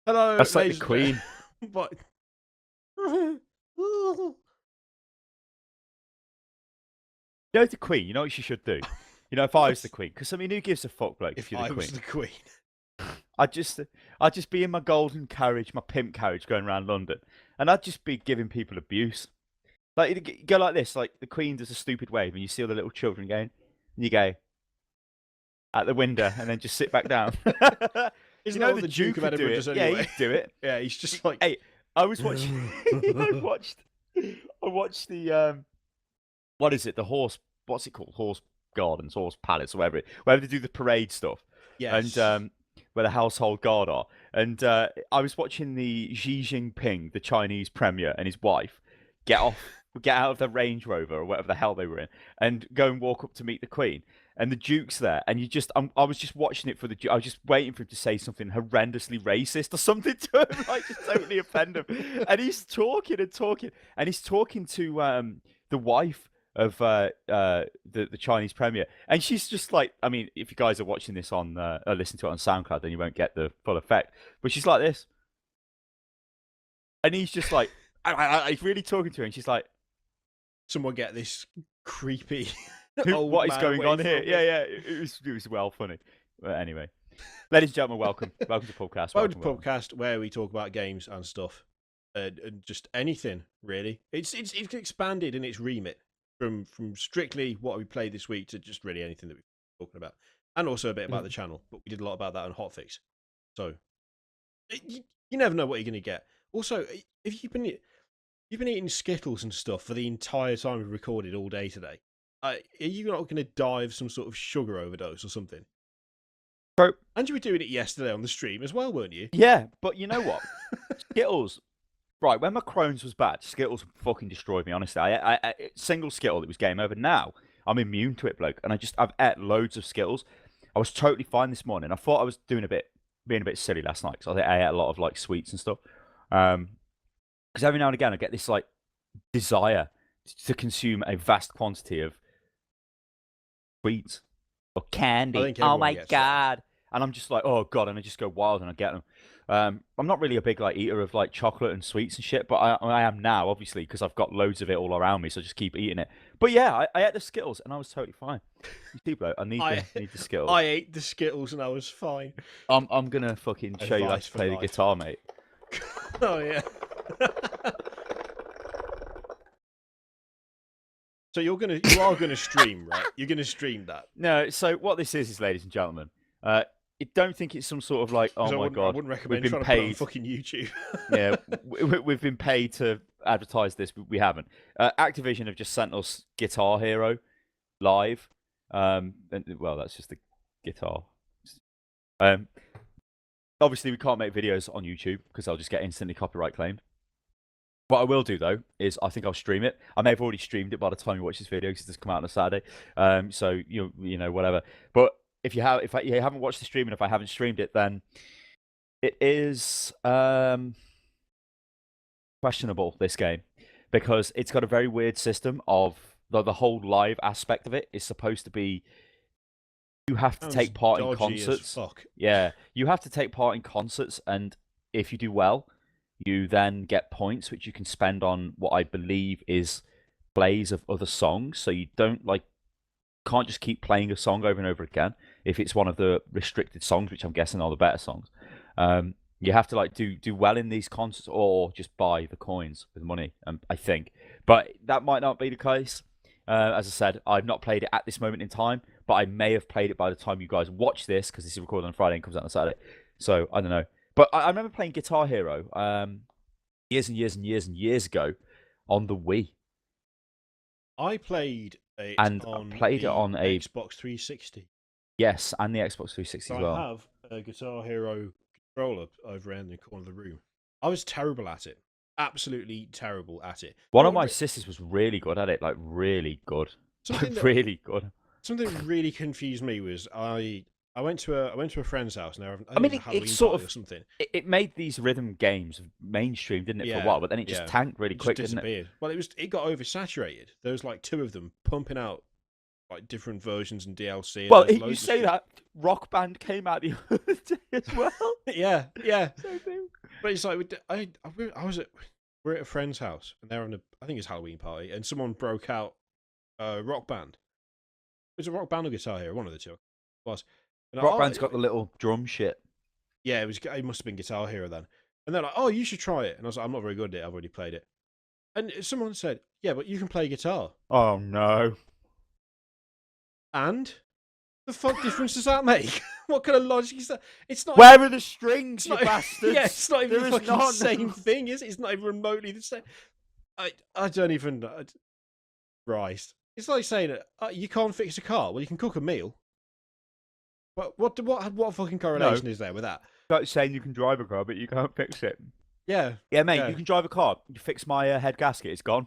Hello, That's like the ladies and Queen. What? You know the Queen. You know what she should do. You know, if I was the Queen, because I mean, who gives a fuck, bloke? If If you're the I Queen, was the Queen. I'd just be in my golden carriage, my pimp carriage, going around London, and I'd just be giving people abuse. Like you go like this, like the Queen does a stupid wave, and you see all the little children going, and you go out the window, and then just sit back down. Isn't You that know what the the Duke of would do Edinburgh it. does Yeah, anyway? he'd do it. Yeah, he's just like. Hey, I was watching. I watched the what is it? The horse. What's it called? Horse gardens, horse palace, wherever they do the parade stuff. Yes. And where the household guard are. And I was watching the Xi Jinping, the Chinese premier, and his wife get out of the Range Rover or whatever the hell they were in, and go and walk up to meet the Queen. And the Duke's there, and I was just watching it for the Duke. I was just waiting for him to say something horrendously racist or something to him, like just totally offend him. And he's talking and talking, and he's talking to the wife of the Chinese premier, and she's just like, I mean, if you guys are watching this on or listen to it on SoundCloud, then you won't get the full effect. But she's like this, and he's just like, he's really talking to her, and she's like, Someone get this creepy what is going on here? from Yeah, me. yeah, it was well funny. But anyway, ladies and gentlemen, welcome to Pubcast. Welcome to Pubcast, where we talk about games and stuff, and just anything really. It's expanded in its remit from strictly what we played this week to just really anything that we're talking about, and also a bit about the channel. But we did a lot about that on Hotfix, so you never know what you're going to get. Also, if you've been eating Skittles and stuff for the entire time we've recorded all day today, are you not going to die of some sort of sugar overdose or something? Bro, and you were doing it yesterday on the stream as well, weren't you? Yeah, but you know what? Skittles. Right, when my Crohn's was bad, Skittles fucking destroyed me, honestly. I single Skittle, it was game over. Now, I'm immune to it, bloke. And I've ate loads of Skittles. I was totally fine this morning. I thought I was being a bit silly last night, because I ate a lot of, like, sweets and stuff. Because every now and again, I get this, like, desire to consume a vast quantity of sweets or candy. Oh my God. And I'm just like, oh God, and I just go wild and I get them. I'm not really a big like eater of like chocolate and sweets and shit, but I am now, obviously, because I've got loads of it all around me, so I just keep eating it. But yeah, I ate the Skittles and I was totally fine. You see, bro, I need the Skittles. I ate the Skittles and I was fine. I'm gonna fucking show you how to play the guitar, mate. Oh yeah. So you are gonna stream, right? You're gonna stream that. No, so what this is, ladies and gentlemen, I don't think it's some sort of like, oh my God, I wouldn't recommend we've been trying paid. To put it on fucking YouTube. Yeah, we've been paid to advertise this, but we haven't. Activision have just sent us Guitar Hero live. And, well, that's just the guitar. Obviously, we can't make videos on YouTube because I'll just get instantly copyright claimed. What I will do, though, is I think I'll stream it. I may have already streamed it by the time you watch this video because it's come out on a Saturday. So you know, whatever. But if you haven't watched the stream, and if I haven't streamed it, then it is questionable, this game, because it's got a very weird system of the whole live aspect of it is supposed to be you have to take part in concerts. Yeah, you have to take part in concerts, and if you do well, you then get points which you can spend on what I believe is plays of other songs. So you can't just keep playing a song over and over again if it's one of the restricted songs, which I'm guessing are the better songs. You have to like do well in these concerts or just buy the coins with money, I think. But that might not be the case. As I said, I've not played it at this moment in time, but I may have played it by the time you guys watch this, because this is recorded on Friday and comes out on Saturday. So I don't know. But I remember playing Guitar Hero years and years and years and years ago on the Wii. I played it on a Xbox 360. Yes, and the Xbox 360 as well. I have a Guitar Hero controller over in the corner of the room. I was terrible at it. Absolutely terrible at it. One of my sisters was really good at it, like really good. Really good. Something that really confused me was I went to a friend's house. Now I mean, it sort of or something. It made these rhythm games mainstream, didn't it, for a while? But then it just tanked really quick, didn't it? Well, it got oversaturated. There was like two of them pumping out like different versions and DLC. Well, you say that Rock Band came out the other day as well. yeah. But it's like we're at a friend's house and they're having I think it's Halloween party, and someone broke out a rock band. It was a rock band or Guitar Hero, one of the two. It was. And Rock band's got the little drum shit. Yeah, it must have been Guitar Hero then. And they're like, "Oh, you should try it." And I was like, "I'm not very good at it. I've already played it." And someone said, "Yeah, but you can play guitar." Oh no! And the fuck difference does that make? What kind of logic is that? It's not. Where are the strings, you bastards? Yeah, it's not even the fucking same thing, is it? It's not even remotely the same. I don't even. Christ. It's like saying you can't fix a car. Well, you can cook a meal. What fucking correlation is there with that? Like saying you can drive a car, but you can't fix it. Yeah. Yeah, mate, you can drive a car. You fix my head gasket, it's gone.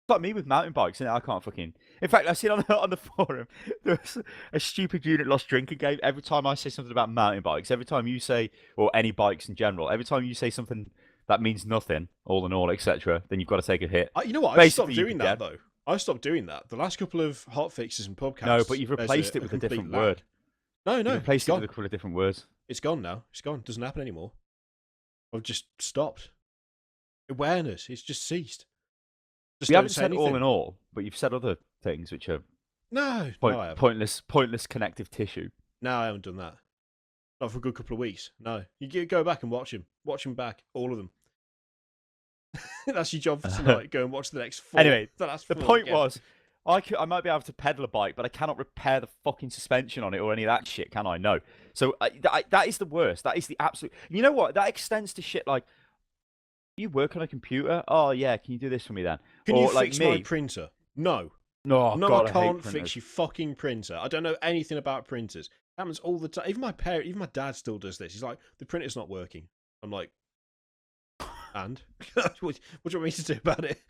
It's like me with mountain bikes, and I can't fucking... In fact, I see on the forum, there's a stupid unit lost drinking game. Every time I say something about mountain bikes, every time you say, or any bikes in general, every time you say something that means nothing, all in all, etc., then you've got to take a hit. You know what? I stopped doing that, though. I stopped doing that. The last couple of hot fixes and Pubcasts... No, but you've replaced it with a different word. No. You've replaced it with a couple of different words. It's gone now. It's gone. It doesn't happen anymore. I've just stopped. Awareness. It's just ceased. You haven't said anything. All in all, but you've said other things which are pointless connective tissue. No, I haven't done that. Not for a good couple of weeks. No, you go back and watch them back, all of them. That's your job for tonight. Go and watch the next four. Anyway, the point was, I might be able to pedal a bike, but I cannot repair the fucking suspension on it or any of that shit, can I? No. So that is the worst. That is the absolute... You know what? That extends to shit like, you work on a computer? Oh, yeah, can you do this for me then? Can you fix my printer? No. No, I can't fix your fucking printer. I don't know anything about printers. It happens all the time. Even my dad still does this. He's like, the printer's not working. I'm like, and? What do you want me to do about it?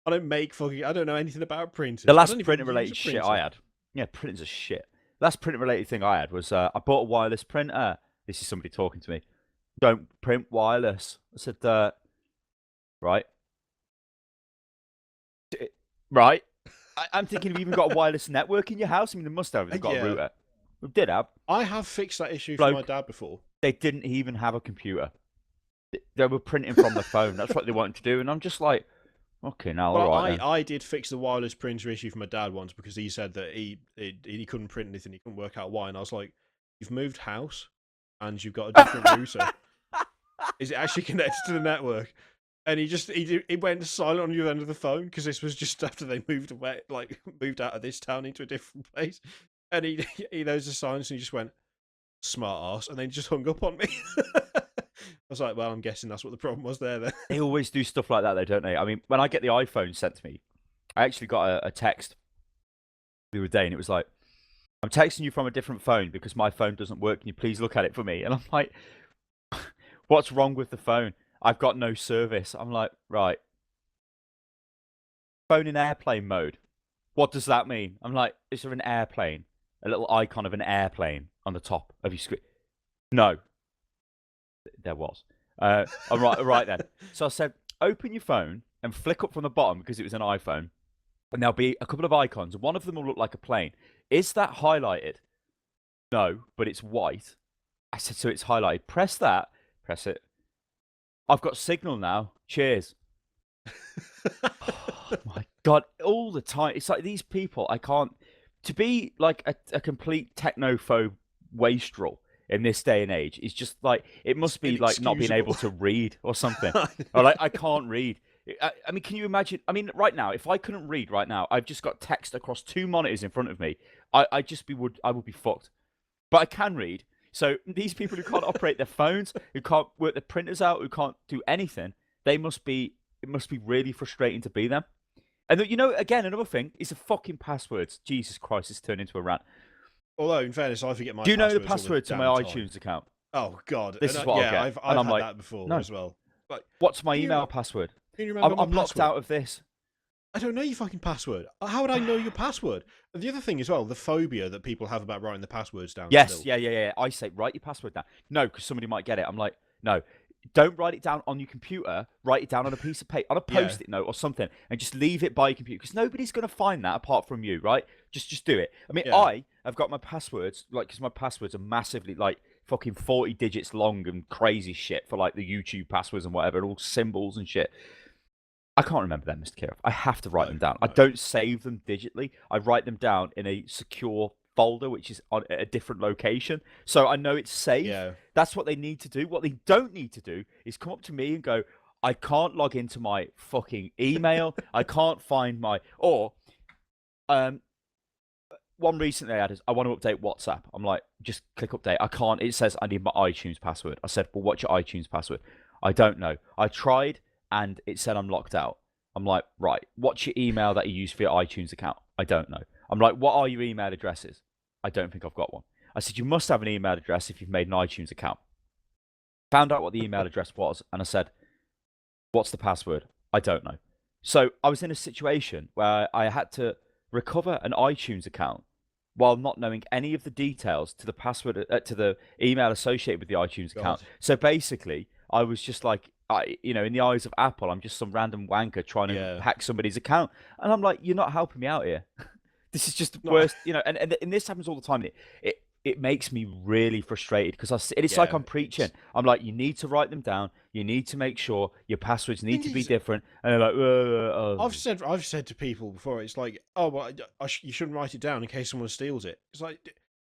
I don't know anything about printers. The last printer-related shit I had. Yeah, printers are shit. The last printer-related thing I had was I bought a wireless printer. This is somebody talking to me. Don't print wireless. I said, right. Right. I'm thinking, have you even got a wireless network in your house? I mean, they must have. They've got a router. We did have. I have fixed that issue for my dad before. They didn't even have a computer. They were printing from the phone. That's what they wanted to do. And I'm just like, okay, now all right. I did fix the wireless printer issue for my dad once because he said that he couldn't print anything. He couldn't work out why. And I was like, you've moved house and you've got a different router. Is it actually connected to the network? And he went silent on the other end of the phone because this was just after they moved away, like moved out of this town into a different place. And he knows the silence and he just went, smart ass, and then just hung up on me. I was like, well, I'm guessing that's what the problem was there then. They always do stuff like that though, don't they? I mean, when I get the iPhone sent to me, I actually got a text the other day and it was like, I'm texting you from a different phone because my phone doesn't work. Can you please look at it for me? And I'm like, what's wrong with the phone? I've got no service. I'm like, right. Phone in airplane mode. What does that mean? I'm like, is there an airplane? A little icon of an airplane on the top of your screen? No. There was. I'm right then. So I said, open your phone and flick up from the bottom because it was an iPhone. And there'll be a couple of icons. One of them will look like a plane. Is that highlighted? No, but it's white. I said, so it's highlighted. Press that. Press it. I've got signal now. Cheers. Oh, my God. All the time. It's like these people, I can't... To be like a complete technophobe wastrel in this day and age is just like... It must be like not being able to read or something. Or like, I can't read. I mean, can you imagine? I mean, right now, if I couldn't read right now, I've just got text across 2 monitors in front of me. I would be fucked. But I can read. So these people who can't operate their phones, who can't work their printers out, who can't do anything, it must be really frustrating to be them. And you know, again, another thing is the fucking passwords. Jesus Christ, it's turned into a rant. Although, in fairness, I forget my. Do you know the password to my iTunes account? Oh God, this is what I get. I've had that before as well. Like, what's my email password? Can you remember I'm locked out of this. I don't know your fucking password. How would I know your password? And the other thing as well, the phobia that people have about writing the passwords down. Yes, still. Yeah. I say, write your password down. No, because somebody might get it. I'm like, no, don't write it down on your computer. Write it down on a piece of paper, on a Post-it note or something, and just leave it by your computer because nobody's going to find that apart from you, right? Just do it. I mean, I have got my passwords, like, because my passwords are massively, like, fucking 40 digits long and crazy shit for like the YouTube passwords and whatever, and all symbols and shit. I can't remember them, Mr. Kirioth. I have to write them down. I don't save them digitally. I write them down in a secure folder, which is on a different location. So I know it's safe. Yeah. That's what they need to do. What they don't need to do is come up to me and go, I can't log into my fucking email. I can't find my... Or, one recently I had is, I want to update WhatsApp. I'm like, just click update. I can't. It says I need my iTunes password. I said, well, what's your iTunes password? I don't know. I tried, and it said I'm locked out. I'm like, right, what's your email that you use for your iTunes account? I don't know. I'm like, what are your email addresses? I don't think I've got one. I said, you must have an email address if you've made an iTunes account. Found out what the email address was, and I said, what's the password? I don't know. So I was in a situation where I had to recover an iTunes account while not knowing any of the details to the password, to the email associated with the iTunes account. So basically, I was just like, in the eyes of Apple, I'm just some random wanker trying to hack somebody's account. And I'm like, you're not helping me out here. This is just the worst, and this happens all the time. It makes me really frustrated because it's like I'm preaching. I'm like, you need to write them down. You need to make sure your passwords need to be different. And they're like, I've said to people before, it's like, oh, well, you shouldn't write it down in case someone steals it. It's like,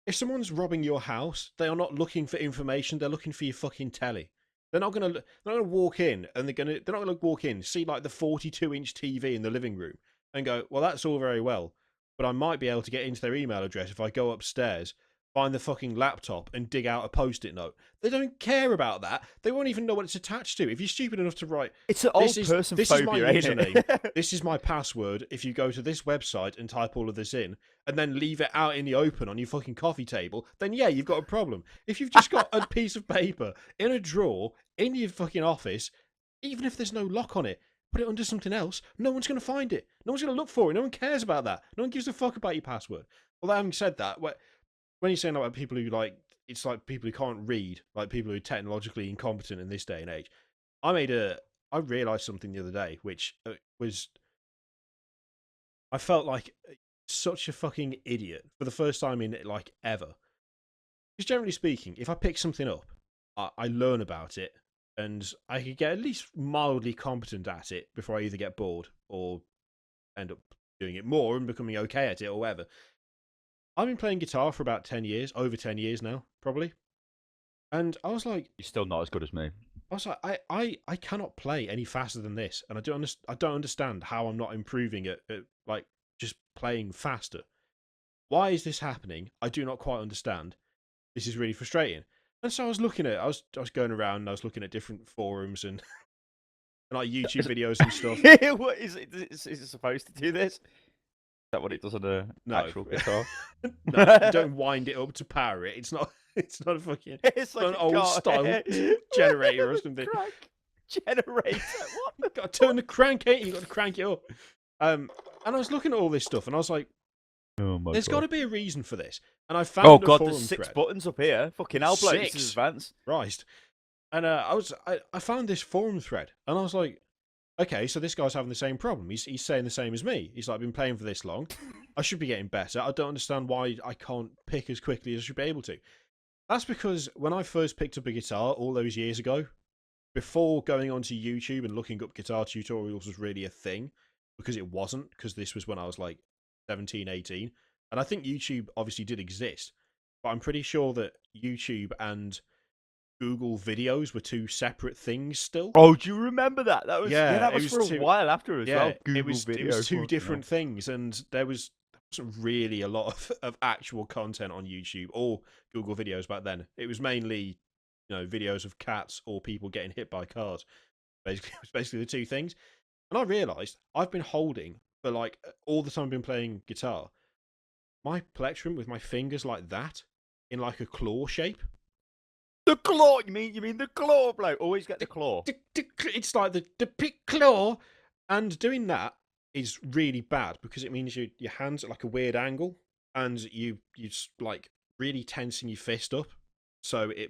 if someone's robbing your house, they are not looking for information. They're looking for your fucking telly. They're not gonna walk in and they're not gonna walk in, see like the 42-inch TV in the living room and go, well, that's all very well, but I might be able to get into their email address if I go upstairs, find the fucking laptop and dig out a post-it note. They don't care about that. They won't even know what it's attached to. If you're stupid enough to write, it's an old person this is my username, this is my password. If you go to this website and type all of this in, and then leave it out in the open on your fucking coffee table, then yeah, you've got a problem. If you've just got a piece of paper in a drawer in your fucking office, even if there's no lock on it, put it under something else, no one's going to find it. No one's going to look for it. No one cares about that. No one gives a fuck about your password. Although having said that, when you're saying about people who it's like people who can't read, like people who are technologically incompetent in this day and age, I realised something the other day, which was, I felt like such a fucking idiot for the first time in like ever. Because generally speaking, if I pick something up, I learn about it, and I could get at least mildly competent at it before I either get bored or end up doing it more and becoming okay at it or whatever. I've been playing guitar for about 10 years, over 10 years now, probably. And I was like... You're still not as good as me. I was like, I cannot play any faster than this. And I don't understand how I'm not improving at like, just playing faster. Why is this happening? I do not quite understand. This is really frustrating. And so I was looking at... I was going around and I was looking at different forums and, and like YouTube videos and stuff. What is it supposed to do this? Is that what it does on an actual guitar? No, you don't wind it up to power it. It's not a fucking... It's like an old style generator or something. Generator? What? You've got to turn the crank, ain't you? You've got to crank it up. And I was looking at all this stuff and I was like, there's got to be a reason for this. And I found a forum there's 6 thread. buttons up here. Fucking hell, bloke, this is advanced. Christ. And I found this forum thread and I was like, okay, so this guy's having the same problem. He's saying the same as me. He's like, I've been playing for this long. I should be getting better. I don't understand why I can't pick as quickly as I should be able to. That's because when I first picked up a guitar all those years ago, before going onto YouTube and looking up guitar tutorials was really a thing, because it wasn't, because this was when I was like 17, 18. And I think YouTube obviously did exist, but I'm pretty sure that YouTube and Google videos were 2 separate things still. Oh, do you remember that? That was for a while after as well. Google it was 2 different things, and there wasn't really a lot of actual content on YouTube or Google videos back then. It was mainly, videos of cats or people getting hit by cars. Basically, it was basically the 2 things. And I realised I've been holding for like all the time I've been playing guitar, my plectrum with my fingers like that in like a claw shape. The claw? You mean the claw, bloke? Always get the claw. It's like the pick claw, and doing that is really bad because it means your hands are like a weird angle, and you like really tensing your fist up, so it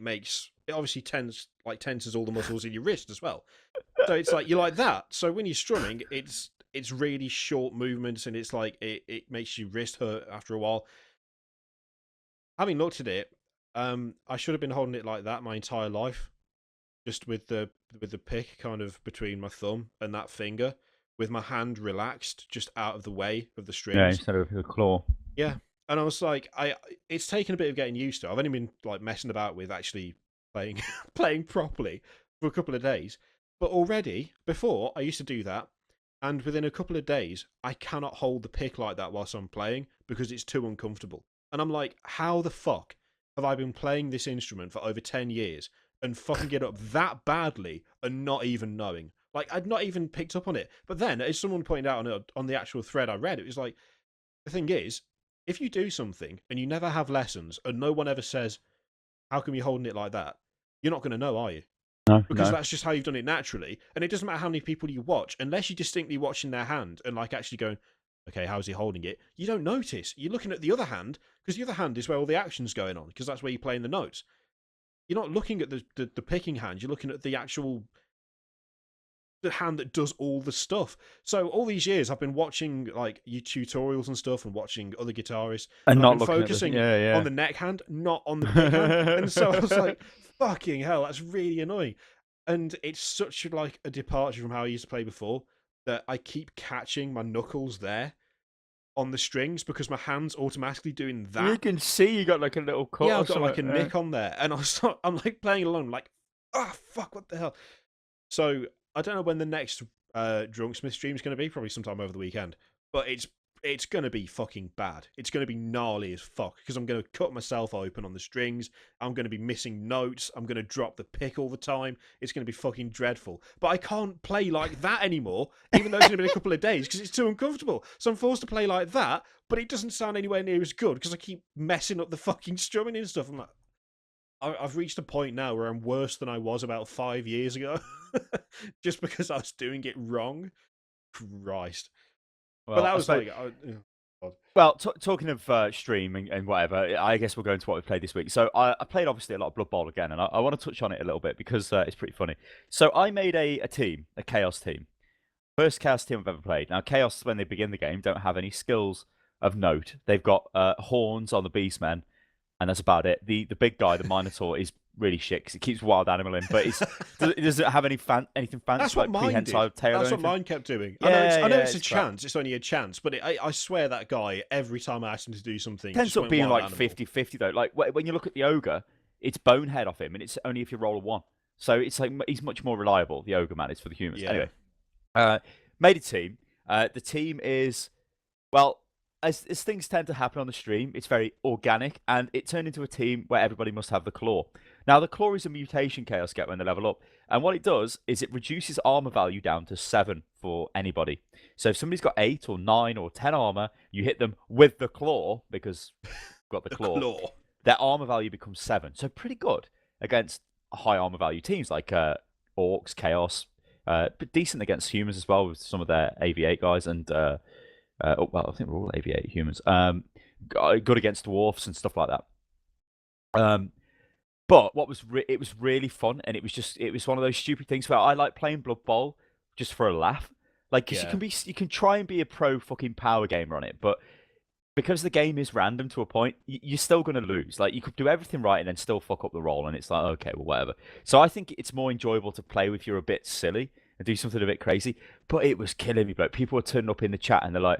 obviously tenses all the muscles in your wrist as well. So it's like you're like that. So when you're strumming, it's really short movements, and it's like it makes your wrist hurt after a while. Having looked at it, I should have been holding it like that my entire life, just with the pick kind of between my thumb and that finger, with my hand relaxed, just out of the way of the strings. Yeah, instead of a claw. Yeah, and I was like, it's taken a bit of getting used to. I've only been like messing about with actually playing playing properly for a couple of days, but already before I used to do that, and within a couple of days I cannot hold the pick like that whilst I'm playing because it's too uncomfortable. And I'm like, how the fuck have I been playing this instrument for over 10 years and fucking it up that badly and not even knowing? Like, I'd not even picked up on it. But then, as someone pointed out on the actual thread I read, it was like, the thing is, if you do something and you never have lessons and no one ever says, how come you're holding it like that? You're not going to know, are you? No, because that's just how you've done it naturally. And it doesn't matter how many people you watch, unless you're distinctly watching their hand and like actually going, okay, how's he holding it? You don't notice. You're looking at the other hand because the other hand is where all the action's going on because that's where you're playing the notes. You're not looking at the picking hand. You're looking at the hand that does all the stuff. So all these years I've been watching like tutorials and stuff and watching other guitarists and not I've been focusing on the neck hand, not on the pick hand. And so I was like, fucking hell, that's really annoying. And it's such like a departure from how I used to play before that I keep catching my knuckles there on the strings because my hand's automatically doing that. You can see you got like a little cut. Yeah, I've got like a nick on there, and I'm like playing along, like, fuck, what the hell? So I don't know when the next Drunksmith stream is going to be. Probably sometime over the weekend, but it's going to be fucking bad. It's going to be gnarly as fuck because I'm going to cut myself open on the strings. I'm going to be missing notes. I'm going to drop the pick all the time. It's going to be fucking dreadful. But I can't play like that anymore, even though it's going to be a couple of days because it's too uncomfortable. So I'm forced to play like that, but it doesn't sound anywhere near as good because I keep messing up the fucking strumming and stuff. I'm like, I've reached a point now where I'm worse than I was about 5 years ago, just because I was doing it wrong. Christ. Well, but that was like... Well, talking of stream and whatever, I guess we'll go into what we played this week. So I played obviously a lot of Blood Bowl again, and I want to touch on it a little bit because it's pretty funny. So I made a team, a Chaos team. First Chaos team I've ever played. Now, Chaos, when they begin the game, don't have any skills of note. They've got horns on the Beastmen, and that's about it. The big guy, the Minotaur, is really shit because it keeps wild animal in, but it doesn't have anything fancy. That's what like mine did. That's what mine kept doing. Yeah, I know it's a chance. It's only a chance, but I swear that guy, every time I asked him to do something, it ends up being like 50-50 though. Like when you look at the ogre, it's bonehead off him, and it's only if you roll a 1. So it's like he's much more reliable. The ogre man is for the humans. Yeah. Anyway, made a team. The team is, well, as things tend to happen on the stream, it's very organic, and it turned into a team where everybody must have the claw. Now, the claw is a mutation Chaos get when they level up, and what it does is it reduces armor value down to 7 for anybody. So if somebody's got 8 or 9 or 10 armor, you hit them with the claw, because you've got the claw, their armor value becomes 7. So pretty good against high armor value teams like Orcs, Chaos, but decent against humans as well with some of their AV8 guys, and well, I think we're all AV8 humans. Good against dwarfs and stuff like that. But what was it was really fun, and it was one of those stupid things where I like playing Blood Bowl just for a laugh, like because you can try and be a pro fucking power gamer on it, but because the game is random to a point, you're still going to lose. Like you could do everything right and then still fuck up the roll, and it's like, okay, well, whatever. So I think it's more enjoyable to play if you're a bit silly and do something a bit crazy. But it was killing me, bro. People were turning up in the chat and they're like,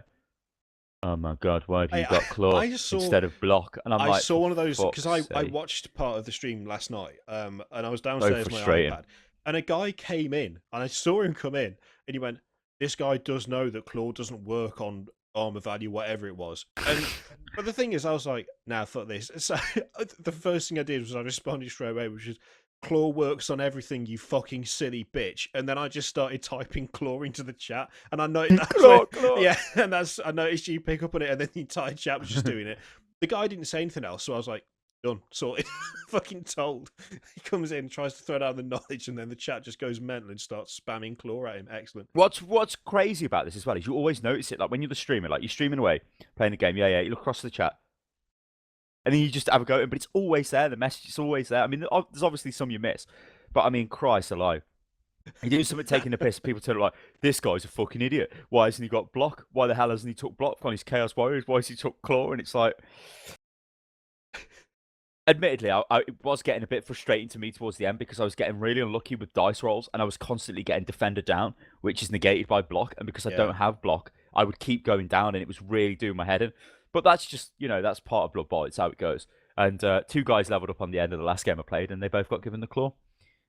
oh my god, why have you got claw instead of block? And I saw one of those because I watched part of the stream last night, and I was downstairs on my iPad, and a guy came in, and I saw him come in, and he went, "This guy does know that claw doesn't work on armor value, whatever it was." And but the thing is, I was like, "Nah, fuck this." So the first thing I did was I responded straight away, which is, "Claw works on everything, you fucking silly bitch." And then I just started typing claw into the chat, and I noticed claw. Yeah, and I noticed you pick up on it, and then the entire chat was just doing it. The guy didn't say anything else, so I was like, done, sorted. Fucking told. He comes in, tries to throw down the knowledge, and then the chat just goes mental and starts spamming claw at him. Excellent. What's crazy about this as well is you always notice it, like when you're the streamer, like you're streaming away, playing the game, you look across the chat, and then you just have a go, but it's always there. The message is always there. I mean, there's obviously some you miss, but I mean, Christ alive. You do something taking the piss, people turn like, this guy's a fucking idiot. Why hasn't he got block? Why the hell hasn't he took block on his Chaos Warriors? Why has he took claw? And it's like, admittedly, I it was getting a bit frustrating to me towards the end because I was getting really unlucky with dice rolls and I was constantly getting defender down, which is negated by block. And because I don't have block, I would keep going down and it was really doing my head in. But that's just, that's part of Blood Bowl. It's how it goes. And two guys leveled up on the end of the last game I played and they both got given the claw.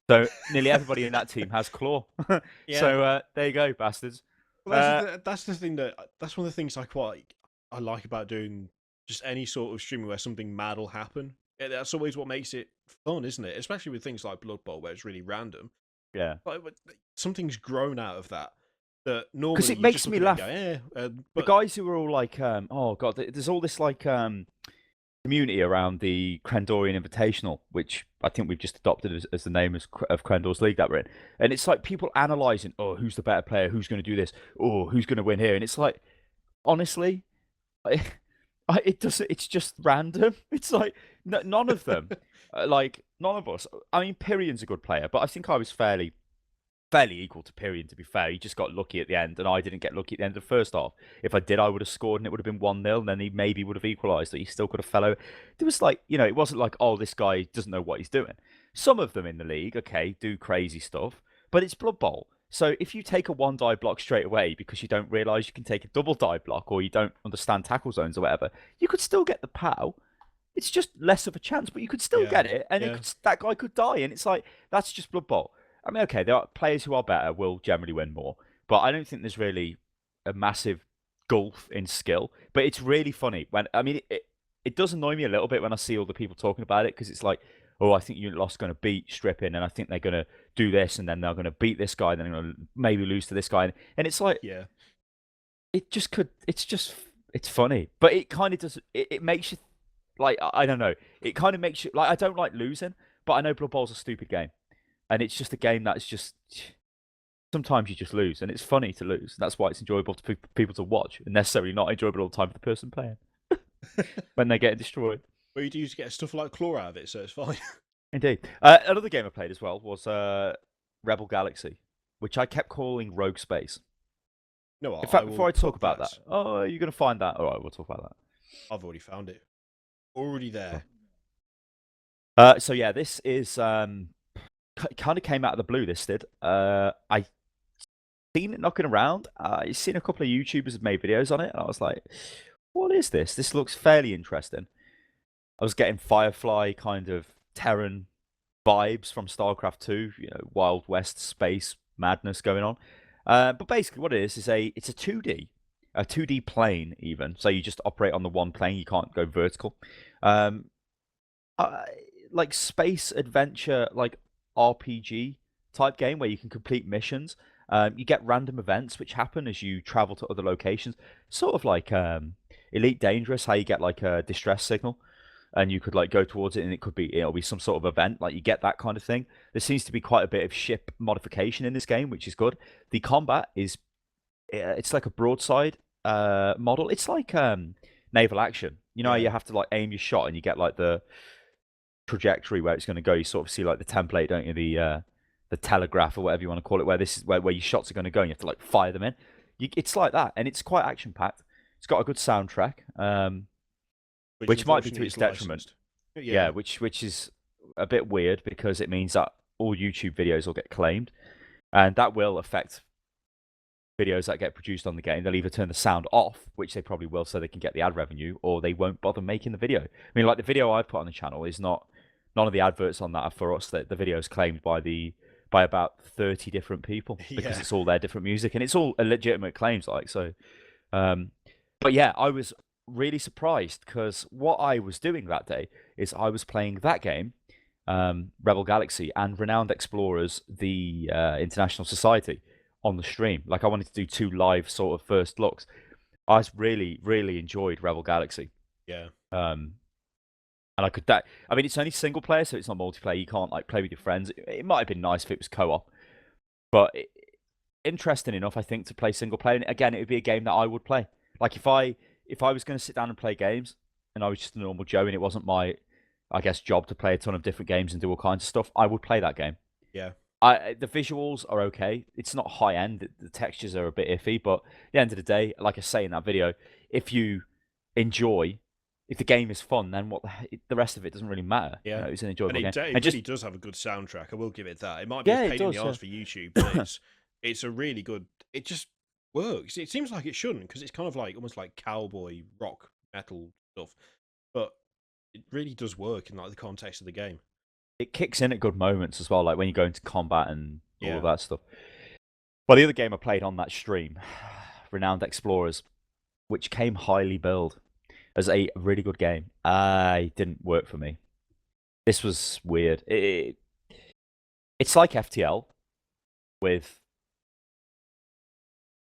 So nearly everybody in that team has claw. So there you go, bastards. Well, that's the thing that's one of the things I like about doing just any sort of streaming where something mad will happen. That's always what makes it fun, isn't it? Especially with things like Blood Bowl, where it's really random. Yeah, but something's grown out of that. That normally because it makes me laugh. Go, the guys who are all like, oh god, there's all this like community around the Crendorian Invitational, which I think we've just adopted as the name of Crendor's league that we're in. And it's like people analysing, oh, who's the better player? Who's going to do this? Oh, who's going to win here? And it's like, honestly, it's just random. It's like none of them, like none of us. I mean, Pyrion's a good player, but I think I was fairly equal to Pyrion, to be fair. He just got lucky at the end, and I didn't get lucky at the end of the first half. If I did, I would have scored, and it would have been 1-0, and then he maybe would have equalised, but he still could have fell over. There was like, it wasn't like, oh, this guy doesn't know what he's doing. Some of them in the league, okay, do crazy stuff, but it's Blood Bowl. So if you take a 1-die block straight away because you don't realise you can take a double die block or you don't understand tackle zones or whatever, you could still get the POW. It's just less of a chance, but you could still get it, and that guy could die, and it's like, that's just Blood Bowl. I mean, okay, there are players who are better will generally win more, but I don't think there's really a massive gulf in skill. But it's really funny it does annoy me a little bit when I see all the people talking about it because it's like, oh, I think Unit Lost going to beat Stripping, and I think they're going to do this, and then they're going to beat this guy, and then they're going to maybe lose to this guy, and it's like, it just could. It's funny, but it kind of does. It makes you like, I don't know. It kind of makes you like, I don't like losing, but I know Blood Bowl's a stupid game. And it's just a game that's just, sometimes you just lose, and it's funny to lose. That's why it's enjoyable to people to watch, and necessarily not enjoyable all the time for the person playing when they get destroyed. Well, you do just get stuff like claw out of it, so it's fine. Indeed. Another game I played as well was Rebel Galaxy, which I kept calling Rogue Space. No, in fact, before I talk about that, oh, you're going to find that? All right, we'll talk about that. I've already found it. Already there. So yeah, this is kind of came out of the blue. This did. I seen it knocking around. I seen a couple of YouTubers have made videos on it, and I was like, "What is this? This looks fairly interesting." I was getting Firefly kind of Terran vibes from StarCraft 2, Wild West space madness going on. But basically, what it is it's a 2D plane even. So you just operate on the one plane. You can't go vertical. Like space adventure, like RPG type game where you can complete missions. You get random events which happen as you travel to other locations, sort of like Elite Dangerous, how you get like a distress signal and you could like go towards it, and it'll be some sort of event, like you get that kind of thing. There seems to be quite a bit of ship modification in this game, which is good. The combat is it's like a broadside model. It's like naval action. How you have to like aim your shot and you get like the trajectory where it's going to go. You sort of see like the template, don't you? The telegraph or whatever you want to call it, where this is where your shots are going to go, and you have to like fire them in. It's like that, and it's quite action packed. It's got a good soundtrack, which might be to its detriment. Yeah, which is a bit weird because it means that all YouTube videos will get claimed, and that will affect videos that get produced on the game. They'll either turn the sound off, which they probably will, so they can get the ad revenue, or they won't bother making the video. I mean, like the video I put on the channel is not. None of the adverts on that are for us. The video is claimed by about 30 different people because it's all their different music, and it's all legitimate claims, like so. But yeah, I was really surprised because what I was doing that day is I was playing that game, Rebel Galaxy, and Renowned Explorers, the International Society, on the stream. Like I wanted to do 2 live sort of first looks. I really, really enjoyed Rebel Galaxy. Yeah. And I could I mean, it's only single player, so it's not multiplayer. You can't like play with your friends. It might have been nice if it was co-op, but interesting enough, I think, to play single player. And again, it would be a game that I would play. Like if I was going to sit down and play games, and I was just a normal Joe, and it wasn't my, I guess, job to play a ton of different games and do all kinds of stuff, I would play that game. Yeah. The visuals are okay. It's not high end. The textures are a bit iffy, but at the end of the day, like I say in that video, if you enjoy if the game is fun, then the rest of it doesn't really matter. Yeah, it's an enjoyable game. It really does have a good soundtrack. I will give it that. It might be a pain in the arse for YouTube, but it's a really good. It just works. It seems like it shouldn't, because it's kind of like almost like cowboy rock metal stuff, but it really does work in like the context of the game. It kicks in at good moments as well, like when you go into combat and all of that stuff. Well, the other game I played on that stream, Renowned Explorers, which came highly billed as a really good game, it didn't work for me. This was weird. It's like FTL with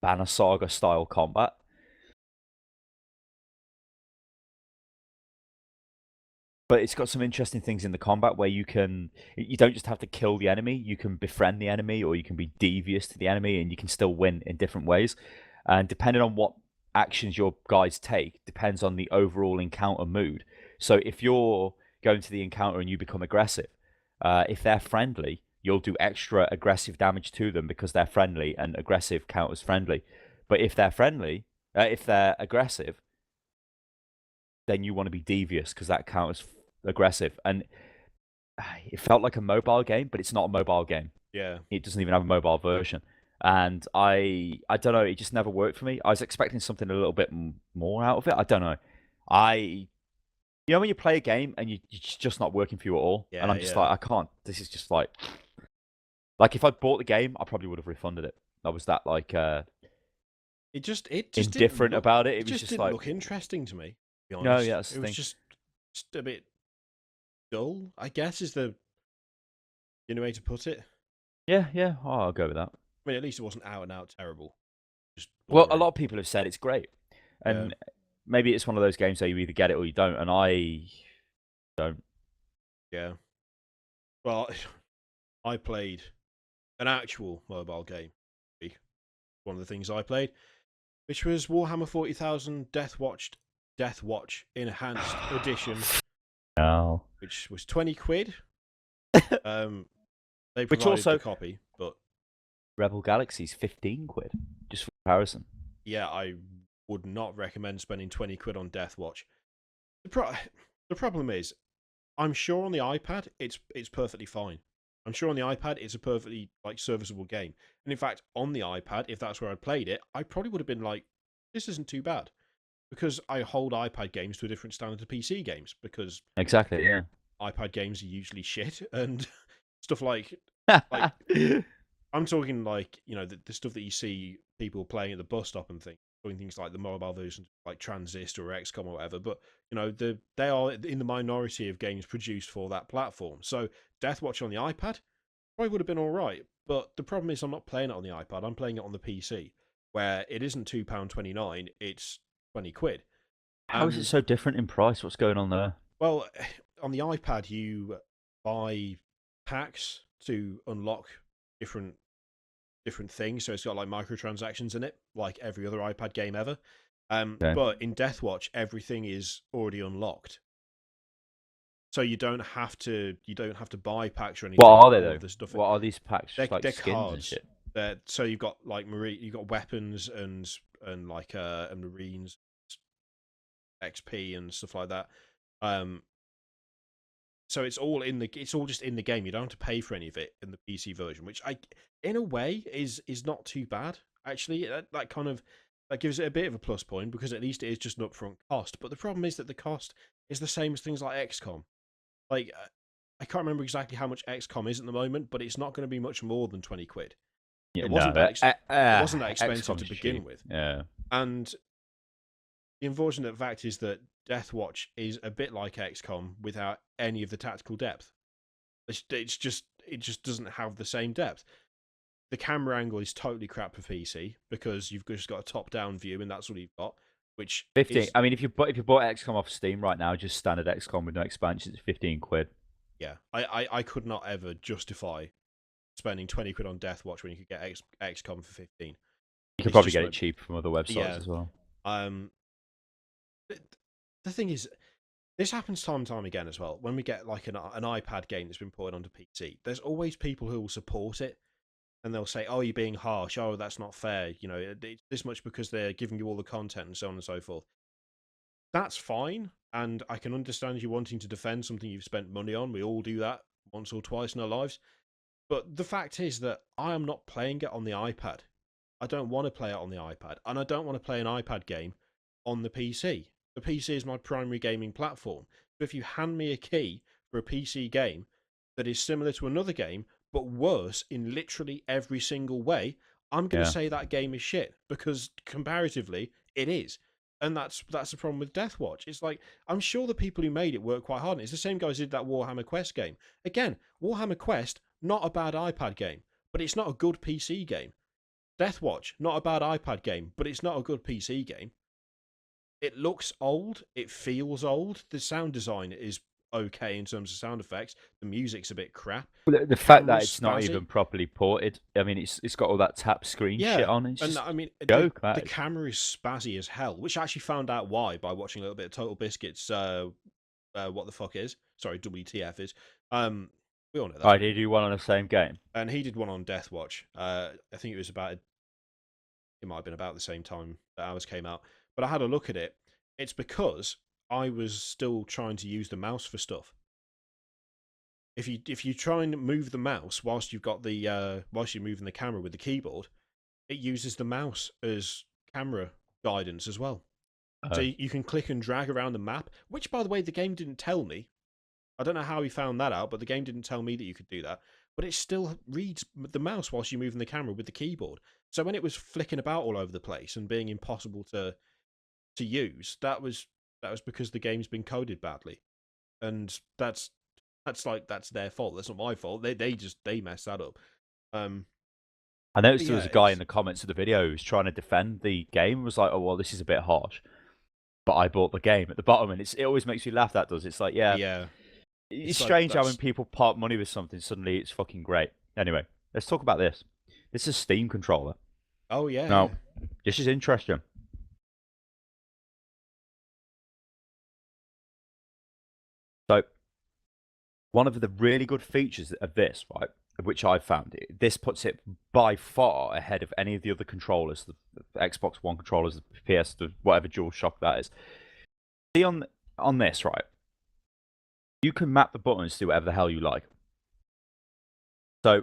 Banner Saga style combat. But it's got some interesting things in the combat where you don't just have to kill the enemy, you can befriend the enemy, or you can be devious to the enemy, and you can still win in different ways. And depending on what actions your guys take, depends on the overall encounter mood. So if you're going to the encounter and you become aggressive, if they're friendly, you'll do extra aggressive damage to them because they're friendly, and aggressive counters friendly. But if they're aggressive, then you want to be devious because that counters aggressive. And it felt like a mobile game, but it's not a mobile game. Yeah. It doesn't even have a mobile version. And I don't know, it just never worked for me. I was expecting something a little bit more out of it. I don't know. You know when you play a game and it's just not working for you at all? Yeah, and I'm just like, I can't. This is just like if I'd bought the game, I probably would have refunded it. I was that like it just indifferent about it. It just didn't look interesting to me. To be honest. No, yeah, it was just a bit dull, I guess, is the way to put it. Yeah, oh, I'll go with that. I mean, at least it wasn't out and out terrible. Well, a lot of people have said it's great, and maybe it's one of those games where you either get it or you don't, and I don't. Yeah. Well, I played an actual mobile game. One of the things I played, which was Warhammer 40,000 Deathwatch Enhanced Edition. No. Which was 20 quid. They provided a copy, but Rebel Galaxy's 15 quid, just for comparison. Yeah, I would not recommend spending 20 quid on Deathwatch. The problem is, I'm sure on the iPad it's perfectly fine. I'm sure on the iPad it's a perfectly serviceable game. And in fact, on the iPad, if that's where I played it, I probably would have been like, this isn't too bad. Because I hold iPad games to a different standard to PC games. Because exactly, yeah, iPad games are usually shit, and stuff like I'm talking the stuff that you see people playing at the bus stop and doing things like the mobile versions like Transistor or XCOM or whatever. But they are in the minority of games produced for that platform. So Deathwatch on the iPad probably would have been all right. But the problem is I'm not playing it on the iPad. I'm playing it on the PC, where it isn't £2.29. It's 20 quid. How is it so different in price? What's going on there? Well, on the iPad, you buy packs to unlock different things. So it's got microtransactions in it, like every other iPad game ever. But in Deathwatch, everything is already unlocked. So you don't have to buy packs or anything. What are they though? What are these packs? They're skins cards. And shit? So you've got you've got weapons and Marines, XP and stuff like that. So it's all just in the game. You don't have to pay for any of it in the PC version, which in a way is not too bad actually. That gives it a bit of a plus point, because at least it is just an upfront cost. But the problem is that the cost is the same as things like XCOM. I can't remember exactly how much XCOM is at the moment, but it's not going to be much more than 20 quid. Yeah, it wasn't that expensive to begin with. Yeah. And the unfortunate fact is that Deathwatch is a bit like XCOM without any of the tactical depth. It just doesn't have the same depth. The camera angle is totally crap for PC because you've just got a top-down view, and that's all you've got. Which 15. I mean, if you bought XCOM off Steam right now, just standard XCOM with no expansions, it's 15 quid. Yeah, I could not ever justify spending 20 quid on Deathwatch when you could get XCOM for 15. You could probably get it cheap from other websites as well. The thing is, this happens time and time again as well. When we get an iPad game that's been ported onto PC, there's always people who will support it, and they'll say, "Oh, you're being harsh. Oh, that's not fair. It's this much because they're giving you all the content and so on and so forth." that's fine. And I can understand you wanting to defend something you've spent money on. We all do that once or twice in our lives. But the fact is that I am not playing it on the iPad. I don't want to play it on the iPad. And I don't want to play an iPad game on the PC. The PC is my primary gaming platform. So if you hand me a key for a PC game that is similar to another game, but worse in literally every single way, I'm going to say that game is shit, because comparatively, it is. And that's the problem with Deathwatch. It's like, I'm sure the people who made it worked quite hard. And it's the same guys who did that Warhammer Quest game. Again, Warhammer Quest, not a bad iPad game, but it's not a good PC game. Deathwatch, not a bad iPad game, but it's not a good PC game. It looks old. It feels old. The sound design is okay in terms of sound effects. The music's a bit crap. Well, the fact that it's not even properly ported. I mean, it's got all that tap screen shit on. It's just, I mean, joke, the camera is spazzy as hell, which I actually found out why by watching a little bit of Total Biscuits. What the fuck is? Sorry, WTF is. We all know that. I did do one on the same game, and he did one on Deathwatch. I think it was about. It might have been about the same time that ours came out. But I had a look at it. It's because I was still trying to use the mouse for stuff. If you try and move the mouse whilst you've got the whilst you're moving the camera with the keyboard, it uses the mouse as camera guidance as well. So you can click and drag around the map, which, by the way, the game didn't tell me. I don't know how he found that out, but the game didn't tell me that you could do that. But it still reads the mouse whilst you're moving the camera with the keyboard. So when it was flicking about all over the place and being impossible to use, that was because the game's been coded badly, and that's their fault. That's not my fault. They messed that up. I noticed there was a guy in the comments of the video who was trying to defend the game and was like, "Oh well, this is a bit harsh," but I bought the game at the bottom, and it always makes me laugh. That does. It's like, yeah. It's strange how when people part money with something, suddenly it's fucking great. Anyway, let's talk about this. This is a Steam controller. Oh yeah. Now, this is interesting. So, one of the really good features of this, right, which I've found, this puts it by far ahead of any of the other controllers, the Xbox One controllers, the PS, the whatever DualShock that is. See on this, right, you can map the buttons to do whatever the hell you like. So,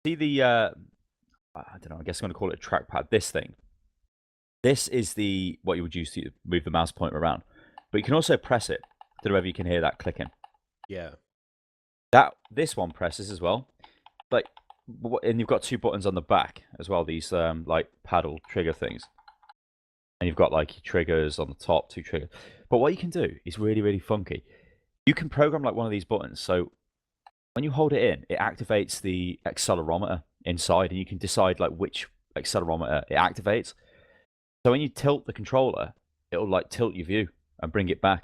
see the, I don't know, I guess I'm going to call it a trackpad, this thing. This is what you would use to move the mouse pointer around. But you can also press it. I don't know whether you can hear that clicking. Yeah. This one presses as well. And you've got two buttons on the back as well, these like paddle trigger things. And you've got like your triggers on the top, two triggers. But what you can do is really, really funky. You can program like one of these buttons. So when you hold it in, it activates the accelerometer inside, and you can decide like which accelerometer it activates. So when you tilt the controller, it'll like tilt your view and bring it back.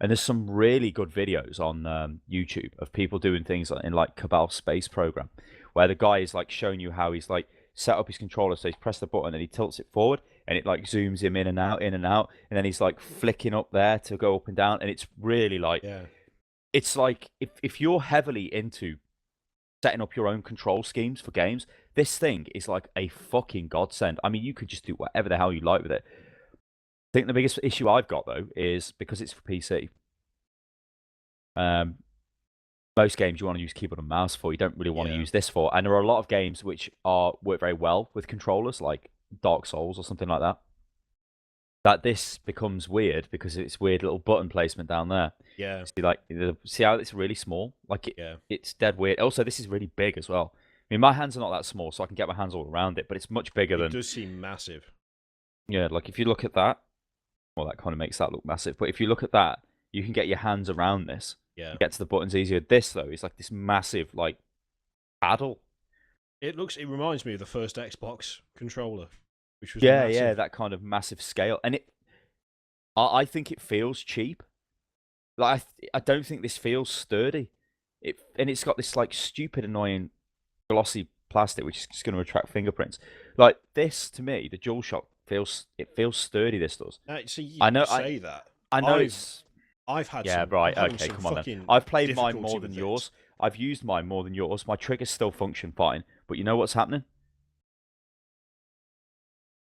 And there's some really good videos on YouTube of people doing things in like Cabal Space Program, where the guy is like showing you how he's like set up his controller. So he's pressed the button and he tilts it forward, and it like zooms him in and out, and then he's like flicking up there to go up and down. And it's really like, it's like if you're heavily into setting up your own control schemes for games, this thing is like a fucking godsend. I mean, you could just do whatever the hell you like with it. I think the biggest issue I've got, though, is because it's for PC. Most games you want to use keyboard and mouse for, you don't really want to use this for. And there are a lot of games which work very well with controllers, like Dark Souls or something like that. That this becomes weird because it's weird little button placement down there. Yeah. See how it's really small? Like it's dead weird. Also, this is really big as well. I mean, my hands are not that small, so I can get my hands all around it, but it's much bigger than... It does seem massive. Yeah, like if you look at that, well, that kind of makes that look massive. But if you look at that, you can get your hands around this. Yeah. Get to the buttons easier. This, though, is like this massive, like, paddle. It reminds me of the first Xbox controller, which was massive. Yeah, that kind of massive scale. And I think it feels cheap. Like, I don't think this feels sturdy. And it's got this, like, stupid, annoying, glossy plastic, which is just going to attract fingerprints. Like, this, to me, the DualShock, it feels sturdy. This does. I know. Say that. I know I've had. Yeah, right. Okay, come on then. I've played mine more than yours. I've used mine more than yours. My triggers still function fine, but you know what's happening?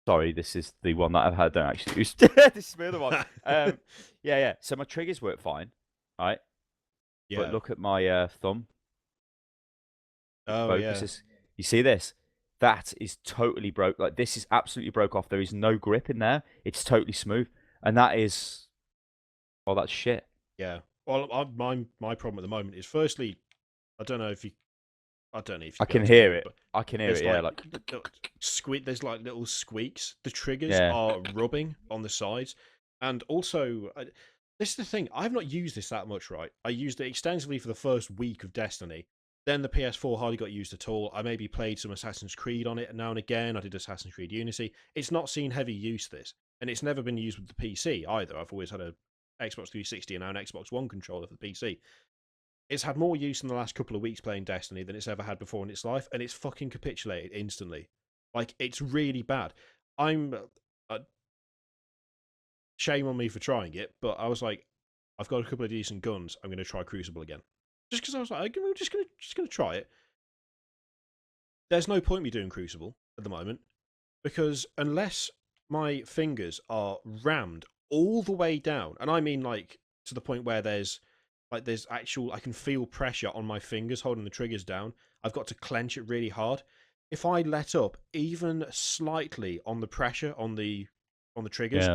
Sorry, this is the one that I've had. Don't actually use. This is my other one. Yeah. So my triggers work fine, right? Yeah. But look at my thumb. Oh, focuses. Yeah. You see this? That is totally broke. Like, this is absolutely broke off. There is no grip in there. It's totally smooth. And that is... Oh, that's shit. Yeah. Well, my problem at the moment is, firstly, I don't know if you I can hear it. I can hear it, yeah. Like there's like little squeaks. The triggers are rubbing on the sides. And also, this is the thing. I've not used this that much, right? I used it extensively for the first week of Destiny. Then the PS4 hardly got used at all. I maybe played some Assassin's Creed on it now and again. I did Assassin's Creed Unity. It's not seen heavy use, this. And it's never been used with the PC either. I've always had a Xbox 360 and now an Xbox One controller for the PC. It's had more use in the last couple of weeks playing Destiny than it's ever had before in its life, and it's fucking capitulated instantly. Like, it's really bad. Shame on me for trying it, but I was like, I've got a couple of decent guns. I'm going to try Crucible again. Just because I was like, I'm just going to try it. There's no point me doing Crucible at the moment, because unless my fingers are rammed all the way down, and I mean like to the point where there's actual, I can feel pressure on my fingers holding the triggers down. I've got to clench it really hard. If I let up even slightly on the pressure on the triggers,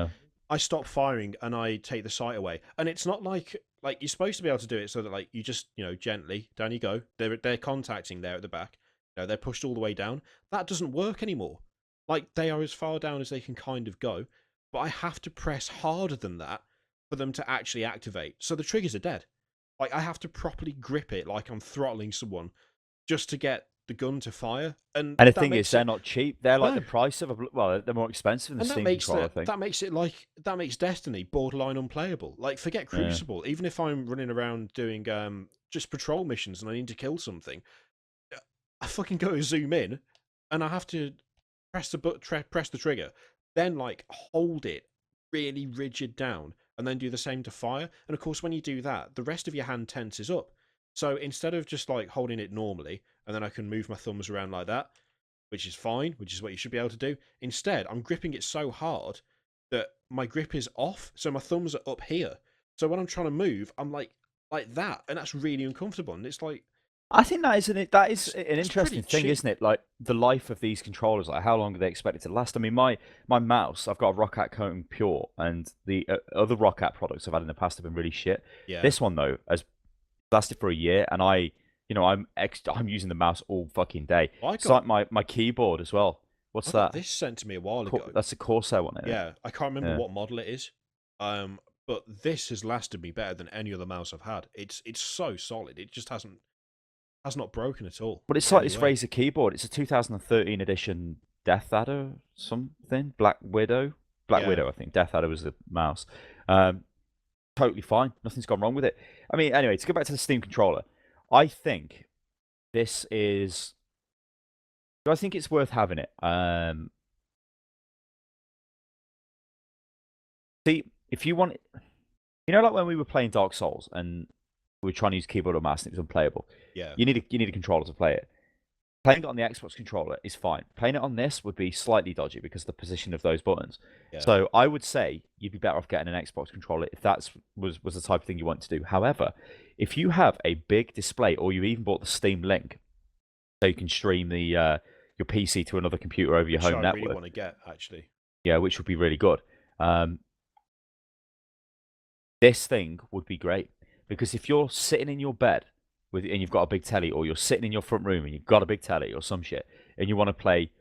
I stop firing and I take the sight away. And it's not like you're supposed to be able to do it so that, like, you just, gently, down you go. They're contacting there at the back. They're pushed all the way down. That doesn't work anymore. Like, they are as far down as they can kind of go, but I have to press harder than that for them to actually activate. So the triggers are dead. Like, I have to properly grip it like I'm throttling someone just to get the gun to fire. And the thing is, they're not cheap. They're like the price of they're more expensive than the Steam controller, I think. That makes Destiny borderline unplayable. Like, forget Crucible. Yeah. Even if I'm running around doing just patrol missions and I need to kill something, I fucking go to zoom in and I have to press the trigger, then like hold it really rigid down, and then do the same to fire. And of course, when you do that, the rest of your hand tenses up. So instead of just like holding it normally, and then I can move my thumbs around like that, which is fine, which is what you should be able to do. Instead, I'm gripping it so hard that my grip is off, so my thumbs are up here. So when I'm trying to move, I'm like that, and that's really uncomfortable. And it's like, I think that is an interesting thing, isn't it? Like, the life of these controllers, like how long do they expect it to last? I mean, my mouse, I've got a Roccat Cone Pure, and the other Roccat products I've had in the past have been really shit. Yeah. This one though has lasted for a year, and I'm using the mouse all fucking day. It's like my keyboard as well. What's that? This sent to me a while ago. That's a Corsair one, isn't it? Yeah, I can't remember what model it is. But this has lasted me better than any other mouse I've had. It's so solid. It just has not broken at all. But it's like this Razer keyboard. It's a 2013 edition Death Adder something. Black Widow, I think. Death Adder was the mouse. Totally fine. Nothing's gone wrong with it. I mean, anyway, to go back to the Steam controller, I think this is... Do I think it's worth having it? See, if you want... like when we were playing Dark Souls and we were trying to use keyboard or mouse and it was unplayable. Yeah. You need a controller to play it. Playing it on the Xbox controller is fine. Playing it on this would be slightly dodgy because of the position of those buttons. Yeah. So I would say you'd be better off getting an Xbox controller if that was the type of thing you want to do. However, if you have a big display, or you even bought the Steam Link, so you can stream the your PC to another computer over your home network. I really want to get, actually. Yeah, which would be really good. This thing would be great. Because if you're sitting in your bed and you've got a big telly, or you're sitting in your front room and you've got a big telly or some shit, and you want to play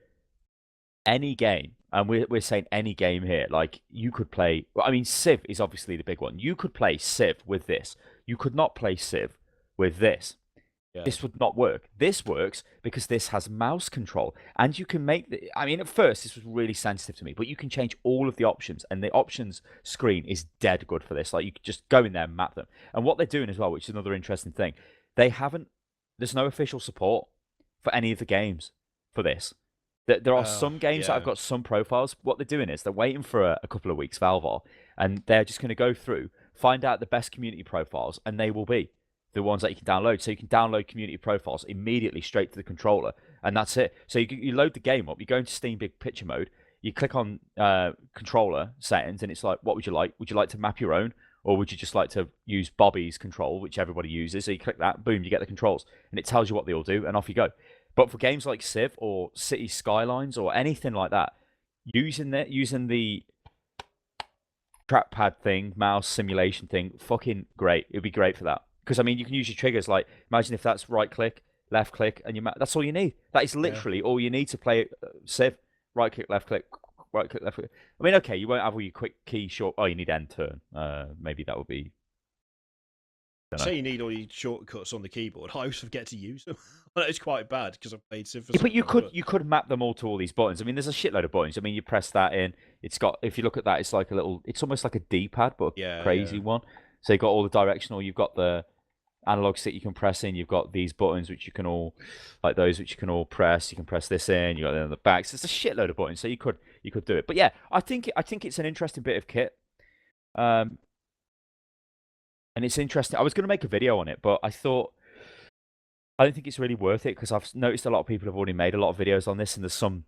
any game, and we're saying any game here, like you could play... Well, I mean, Civ is obviously the big one. You could play Civ with this. You could not play Civ with this. Yeah. This would not work. This works because this has mouse control, and you can make the... I mean, at first this was really sensitive to me, but you can change all of the options, and the options screen is dead good for this. Like, you could just go in there and map them. And what they're doing as well, which is another interesting thing, there's no official support for any of the games for this. There are some games that have got some profiles. What they're doing is they're waiting for a couple of weeks, Valve are, and they're just going to go through, find out the best community profiles, and they will be the ones that you can download. So you can download community profiles immediately straight to the controller, and that's it. So you load the game up, you go into Steam Big Picture mode, You click on controller settings, and it's like, what would you like? Would you like to map your own, or would you just like to use Bobby's control, which everybody uses? So you click that, boom, you get the controls, and it tells you what they all do, and off you go. But for games like Civ or City Skylines or anything like that, using the trackpad thing, mouse simulation thing, fucking great. It'd be great for that. Because I mean, you can use your triggers. Like, imagine if that's right click, left click, and that's all you need. That is literally all you need to play Civ. Right click, left click, right click, left click. I mean, okay, you won't have all your quick key short. Oh, you need end turn. Maybe that would be. Say you need all your shortcuts on the keyboard. I always forget to use them. It's quite bad because I've played Civ for but you could map them all to all these buttons. I mean, there's a shitload of buttons. I mean, you press that in. It's got, if you look at that, it's like a little. It's almost like a D-pad, but a crazy one. So you've got all the directional. You've got the analog stick you can press in. You've got these buttons which you can all, like those which you can all press. You can press this in. You got it on the back. So it's a shitload of buttons. So you could do it. But yeah, I think it's an interesting bit of kit. And it's interesting. I was going to make a video on it, but I thought I don't think it's really worth it because I've noticed a lot of people have already made a lot of videos on this, and there's some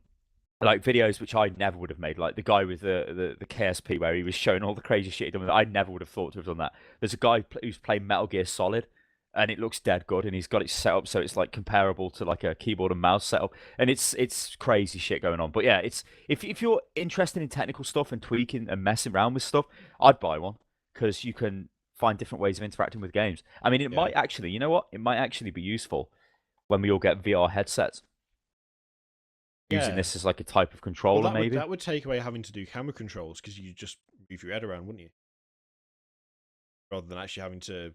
like videos which I never would have made, like the guy with the KSP where he was showing all the crazy shit he'd done with it. I never would have thought to have done that. There's a guy who's playing Metal Gear Solid, and it looks dead good, and he's got it set up so it's like comparable to like a keyboard and mouse setup, and it's crazy shit going on. But yeah, it's if you're interested in technical stuff and tweaking and messing around with stuff, I'd buy one because you can find different ways of interacting with games. I mean, it might actually, you know what? It might actually be useful when we all get VR headsets. Using this as like a type of controller, maybe. That would take away having to do camera controls because you just move your head around, wouldn't you? Rather than actually having to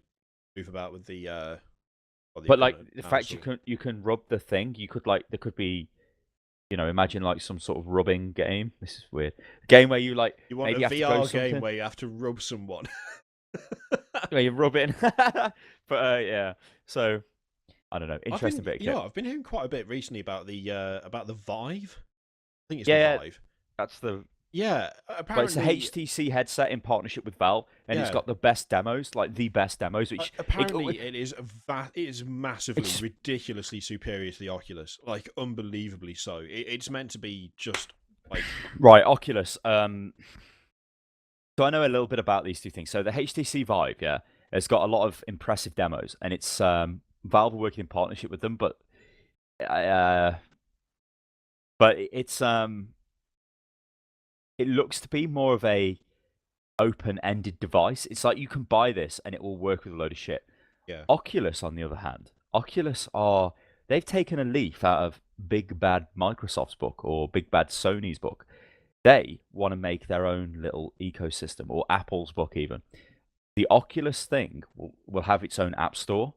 move about with the. But like the fact you can rub the thing, you could like there could be, you know, imagine like some sort of rubbing game. This is weird. Game where you like you want maybe a VR game something. where you have to rub someone. Where you rub it. But yeah, so I don't know. Interesting bit of kit. Yeah, I've been hearing quite a bit recently about the Vive. I think it's the Vive. That's the apparently but it's a HTC headset in partnership with Valve, and it's got the best demos, like the best demos. Which apparently it is massively, ridiculously superior to the Oculus, like unbelievably so. It's meant to be just like right Oculus. So I know a little bit about these two things. So the HTC Vive, has got a lot of impressive demos, and it's Valve are working in partnership with them, but it's it looks to be more of a open-ended device. It's like you can buy this and it will work with a load of shit. Yeah. Oculus, on the other hand, they've taken a leaf out of Big Bad Microsoft's book or Big Bad Sony's book. They want to make their own little ecosystem, or Apple's book even. The Oculus thing will have its own app store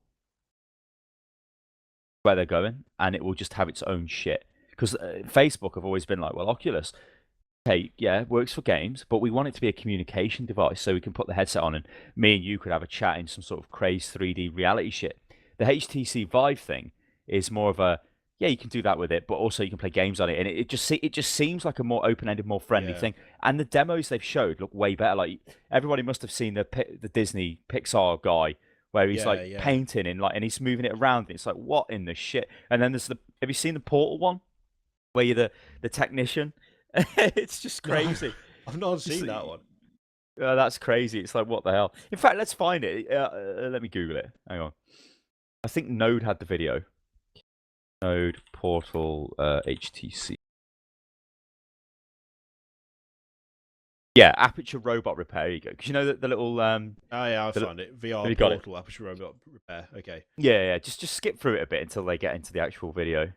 where they're going, and it will just have its own shit. Because Facebook have always been like, well, Oculus, hey, yeah, it works for games, but we want it to be a communication device so we can put the headset on and me and you could have a chat in some sort of crazed 3D reality shit. The HTC Vive thing is more of a, yeah, you can do that with it, but also you can play games on it, and it just seems like a more open-ended, more friendly thing. And the demos they've showed look way better. Like everybody must have seen the Disney Pixar guy where he's painting and he's moving it around. And it's like, what in the shit? And then there's have you seen the Portal one where you're the technician? It's just crazy. No, I've not seen that one. That's crazy. It's like, what the hell? In fact, let's find it. Let me Google it. Hang on. I think Node had the video. Node Portal HTC. Yeah, Aperture Robot Repair. There you go. Because you know the little. Oh yeah, I found it. VR Portal Aperture Robot Repair. Okay. Yeah. Just skip through it a bit until they get into the actual video.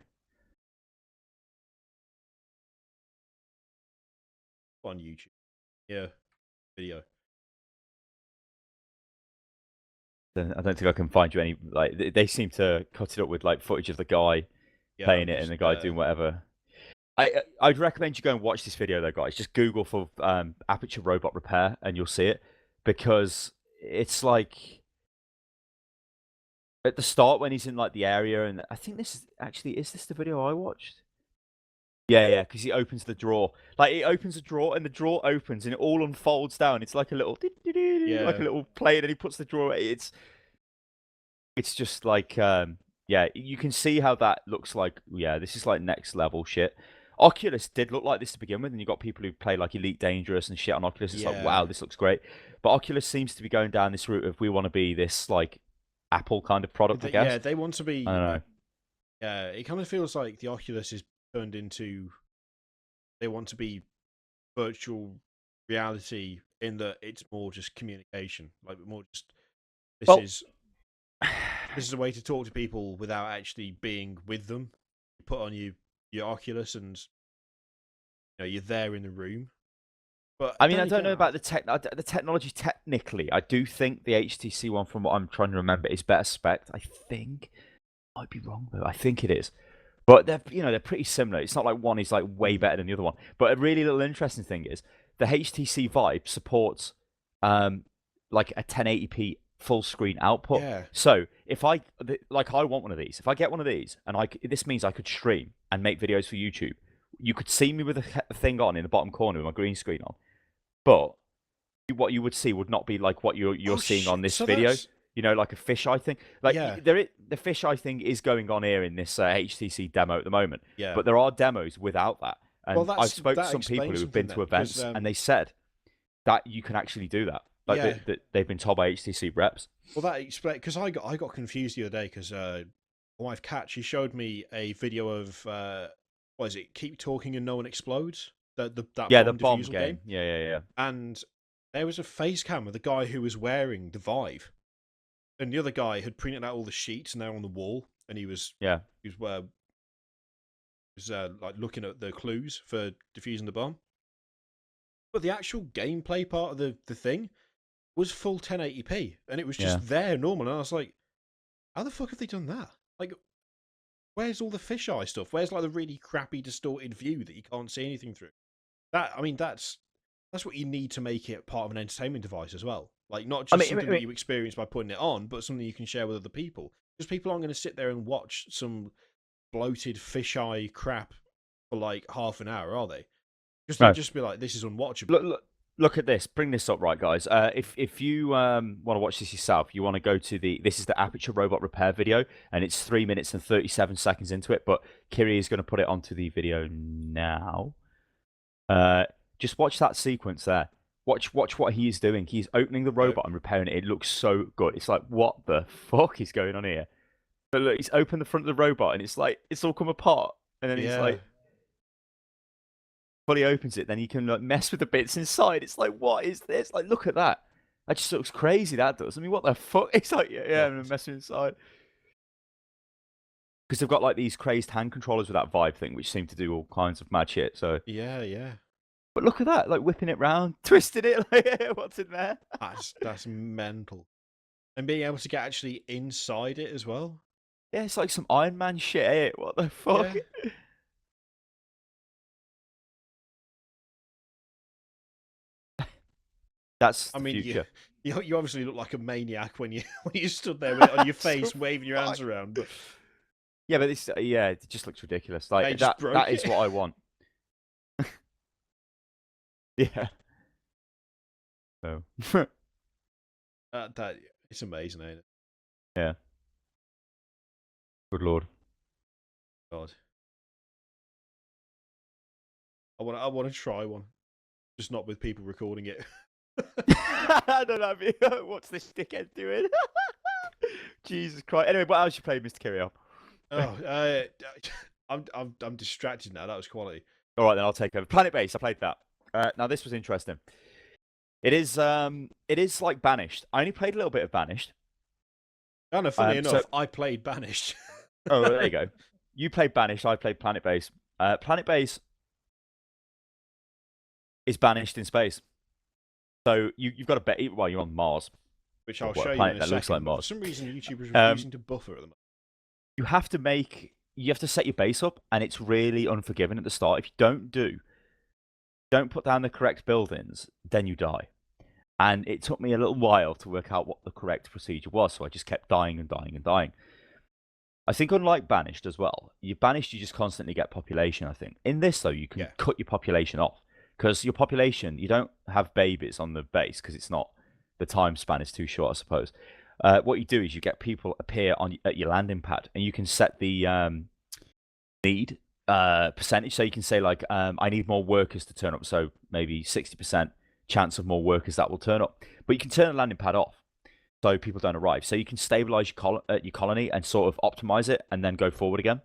On YouTube. Yeah, video. I don't think I can find you any. Like they seem to cut it up with like footage of the guy playing it and the guy doing whatever. I'd recommend you go and watch this video though, guys. Just Google for Aperture Robot Repair and you'll see it, because it's like at the start when he's in like the area, and I think this is this the video I watched? Yeah, because he opens the drawer. Like he opens a drawer and the drawer opens and it all unfolds down. It's like a little like a little play, and he puts the drawer. It's just like you can see how that looks like. Yeah, this is like next level shit. Oculus did look like this to begin with, and you got people who play like Elite Dangerous and shit on Oculus. It's like, wow, this looks great. But Oculus seems to be going down this route of we want to be this like Apple kind of product, I guess. Yeah, they want to be. I don't know. Yeah, it kind of feels like the Oculus is turned into. They want to be virtual reality in that it's more just communication, like more just. This is a way to talk to people without actually being with them. You put on your Oculus and you're there in the room. But I mean, I don't know about the technology technically. I do think the HTC one, from what I'm trying to remember, is better spec. I think I might be wrong though. I think it is. But they're pretty similar. It's not like one is like way better than the other one. But a really little interesting thing is the HTC Vive supports like a 1080p full screen output. Yeah. So if I want one of these, if I get one of these, and this means I could stream and make videos for YouTube. You could see me with a thing on in the bottom corner with my green screen on, but what you would see would not be like what you're seeing on this video. That's... like a fisheye thing. Like the fisheye thing is going on here in this HTC demo at the moment. Yeah. But there are demos without that. And I've spoken to some people who've been to events and they said that you can actually do that. Like that they've been told by HTC reps. Well, that explains, because I got confused the other day because my wife Kat, she showed me a video of what is it? Keep Talking and No One Explodes. The bomb game. Yeah. And there was a face cam of the guy who was wearing the Vive, and the other guy had printed out all the sheets and they're on the wall, and he was like looking at the clues for defusing the bomb. But the actual gameplay part of the thing was full 1080p, and it was just there normal. And I was like, how the fuck have they done that? Like, where's all the fisheye stuff? Where's like the really crappy distorted view that you can't see anything through? That's what you need to make it part of an entertainment device as well. Like, not just something that you experience by putting it on, but something you can share with other people. Because people aren't going to sit there and watch some bloated fisheye crap for like half an hour, are they? Because they'll just be like, this is unwatchable. Look at this. Bring this up, right, guys. If you want to watch this yourself, you want to go to this is the Aperture Robot Repair video, and it's 3 minutes and 37 seconds into it, but Kiri is going to put it onto the video now. Just watch that sequence there. Watch what he is doing. He's opening the robot and repairing it. It looks so good. It's like, what the fuck is going on here? But look, he's opened the front of the robot, and it's like, it's all come apart. And then he's like, fully opens it, then you can like mess with the bits inside. It's like, what is this? Like, look at that. That just looks crazy, that does. I mean, what the fuck? It's like, I'm messing inside. Because they've got like these crazed hand controllers with that Vive thing, which seem to do all kinds of mad shit. So yeah. But look at that, like whipping it round, twisting it, like, what's in there? That's mental. And being able to get actually inside it as well. Yeah, it's like some Iron Man shit, eh? What the fuck? Yeah. That's the future. You obviously look like a maniac when you stood there on your face, waving your hands around. But yeah, but this it just looks ridiculous. Like that is what I want. Yeah. So that it's amazing, ain't it? Yeah. Good lord. God. I want to try one, just not with people recording it. I don't know. What's this dickhead doing? Jesus Christ. Anyway, what else you played, Mr. Kirioth? I'm distracted now. That was quality. All right, then I'll take over. Planetbase. I played that. Now this was interesting. It is like Banished. I only played a little bit of Banished. Oh, no, funny enough, I played Banished. Oh, there you go. You played Banished. I played Planetbase. Planetbase is Banished in space. So you've got to bet. Well, you're on Mars, which I'll show you in a second. Looks like Mars. For some reason, YouTube is refusing to buffer at the moment. You have to set your base up, and it's really unforgiving at the start. If you don't put down the correct buildings, then you die. And it took me a little while to work out what the correct procedure was, so I just kept dying and dying and dying. I think unlike Banished as well, you just constantly get population, I think. In this, though, you can cut your population off. Because your population, you don't have babies on the base, because it's not, the time span is too short, I suppose. What you do is you get people appear at your landing pad, and you can set the need percentage. So you can say like, I need more workers to turn up. So maybe 60% chance of more workers that will turn up. But you can turn the landing pad off so people don't arrive. So you can stabilize your colony and sort of optimize it and then go forward again.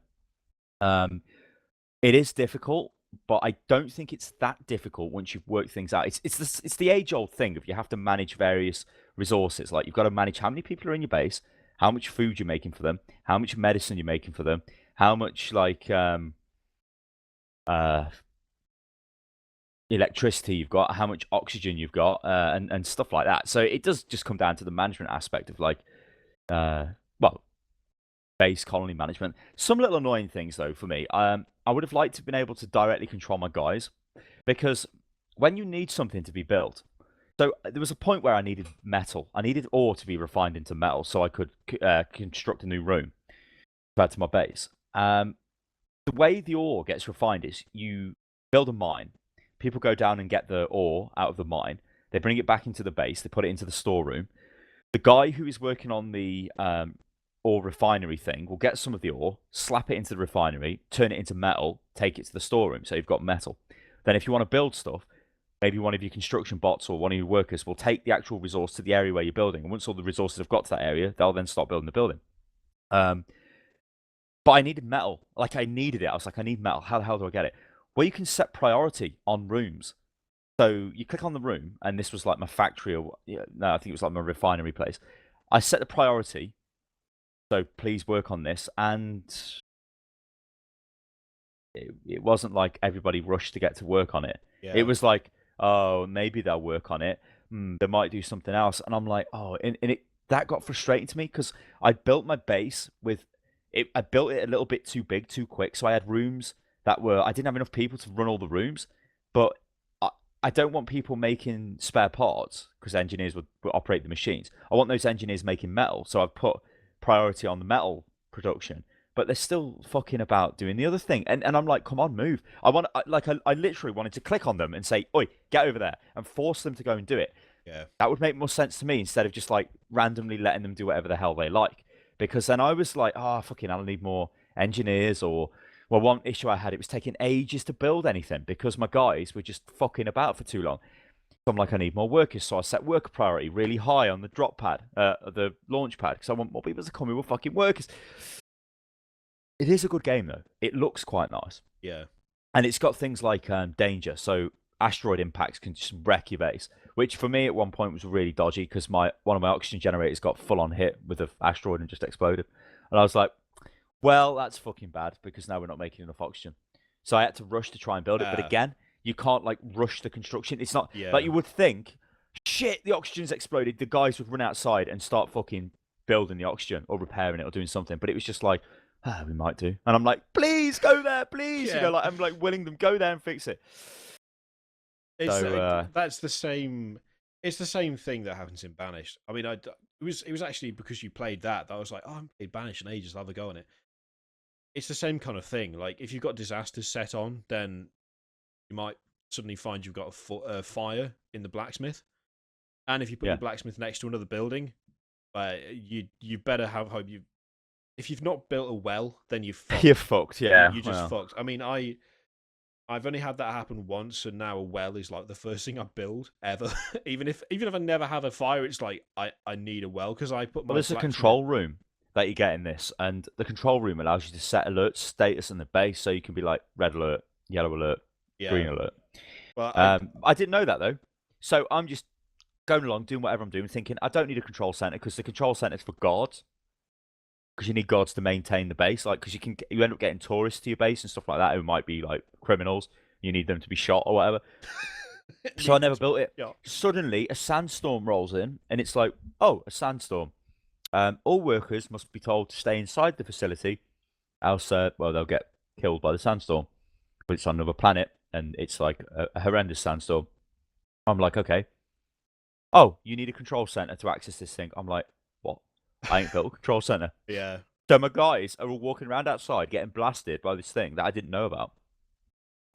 It is difficult, but I don't think it's that difficult once you've worked things out. It's the age-old thing of you have to manage various resources. Like you've got to manage how many people are in your base, how much food you're making for them, how much medicine you're making for them, how much like electricity you've got, how much oxygen you've got, and stuff like that. So it does just come down to the management aspect of like, well, base colony management. Some little annoying things though for me. I would have liked to have been able to directly control my guys, because when you need something to be built, so there was a point where I needed metal. I needed ore to be refined into metal so I could construct a new room to add to my base. The way the ore gets refined is you build a mine. People go down and get the ore out of the mine. They bring it back into the base. They put it into the storeroom. The guy who is working on the ore refinery thing will get some of the ore, slap it into the refinery, turn it into metal, take it to the storeroom. So you've got metal. Then if you want to build stuff, maybe one of your construction bots or one of your workers will take the actual resource to the area where you're building. And once all the resources have got to that area, they'll then start building the building. But I needed metal. Like, I needed it. I was like, I need metal. How the hell do I get it? Well, you can set priority on rooms. So you click on the room, and this was like my factory, or no, I think it was like my refinery place. I set the priority. So please work on this. And it wasn't like everybody rushed to get to work on it. Yeah. It was like, oh, maybe they'll work on it. They might do something else. And I'm like, oh, and that got frustrating to me because I built my base with it. I built it a little bit too big, too quick. So I had rooms that were, I didn't have enough people to run all the rooms, but I don't want people making spare parts because engineers would operate the machines. I want those engineers making metal. So I've put priority on the metal production, but they're still fucking about doing the other thing. And I'm like, come on, move. I literally wanted to click on them and say, oi, get over there, and force them to go and do it. Yeah. That would make more sense to me instead of just like randomly letting them do whatever the hell they like. Because then I was like, oh, fucking hell, I need more engineers. Or, well, one issue I had, it was taking ages to build anything because my guys were just fucking about for too long. So I'm like, I need more workers. So I set worker priority really high on the drop pad, the launch pad, because I want more people to come in with fucking workers. It is a good game, though. It looks quite nice. Yeah. And it's got things like danger. So asteroid impacts can just wreck your base, which for me at one point was really dodgy because one of my oxygen generators got full-on hit with an asteroid and just exploded. And I was like, well, that's fucking bad because now we're not making enough oxygen. So I had to rush to try and build it. But again, you can't like rush the construction. It's not like you would think, shit, the oxygen's exploded. The guys would run outside and start fucking building the oxygen or repairing it or doing something. But it was just like, we might do. And I'm like, please go there, please. Yeah. You know, like I'm like willing them go there and fix it. That's the same. It's the same thing that happens in Banished. I mean, it was actually because you played that I was like, oh, I haven't played Banished in ages. I'll have a go on it. It's the same kind of thing. Like if you've got disasters set on, then you might suddenly find you've got a fire in the blacksmith, and if you put your blacksmith next to another building, you better have hope you. If you've not built a well, then you're fucked. You're fucked. Yeah, you're just fucked. I mean, I've only had that happen once, and now a well is like the first thing I build ever. even if I never have a fire, it's like I need a well because I put my. Well, there's a control room that you get in this, and the control room allows you to set alert status in the base, so you can be like red alert, yellow alert, green alert. Well, I didn't know that though, so I'm just going along doing whatever I'm doing, thinking I don't need a control center because the control center is for guards. Because you need guards to maintain the base, like because you end up getting tourists to your base and stuff like that who might be like criminals. You need them to be shot or whatever. So I never built it. Yeah. Suddenly, a sandstorm rolls in, and it's like, oh, a sandstorm. All workers must be told to stay inside the facility, else, well, they'll get killed by the sandstorm. But it's on another planet, and it's like a horrendous sandstorm. I'm like, okay. Oh, you need a control center to access this thing. I'm like, what? I ain't built a control center. Yeah. So my guys are all walking around outside getting blasted by this thing that I didn't know about.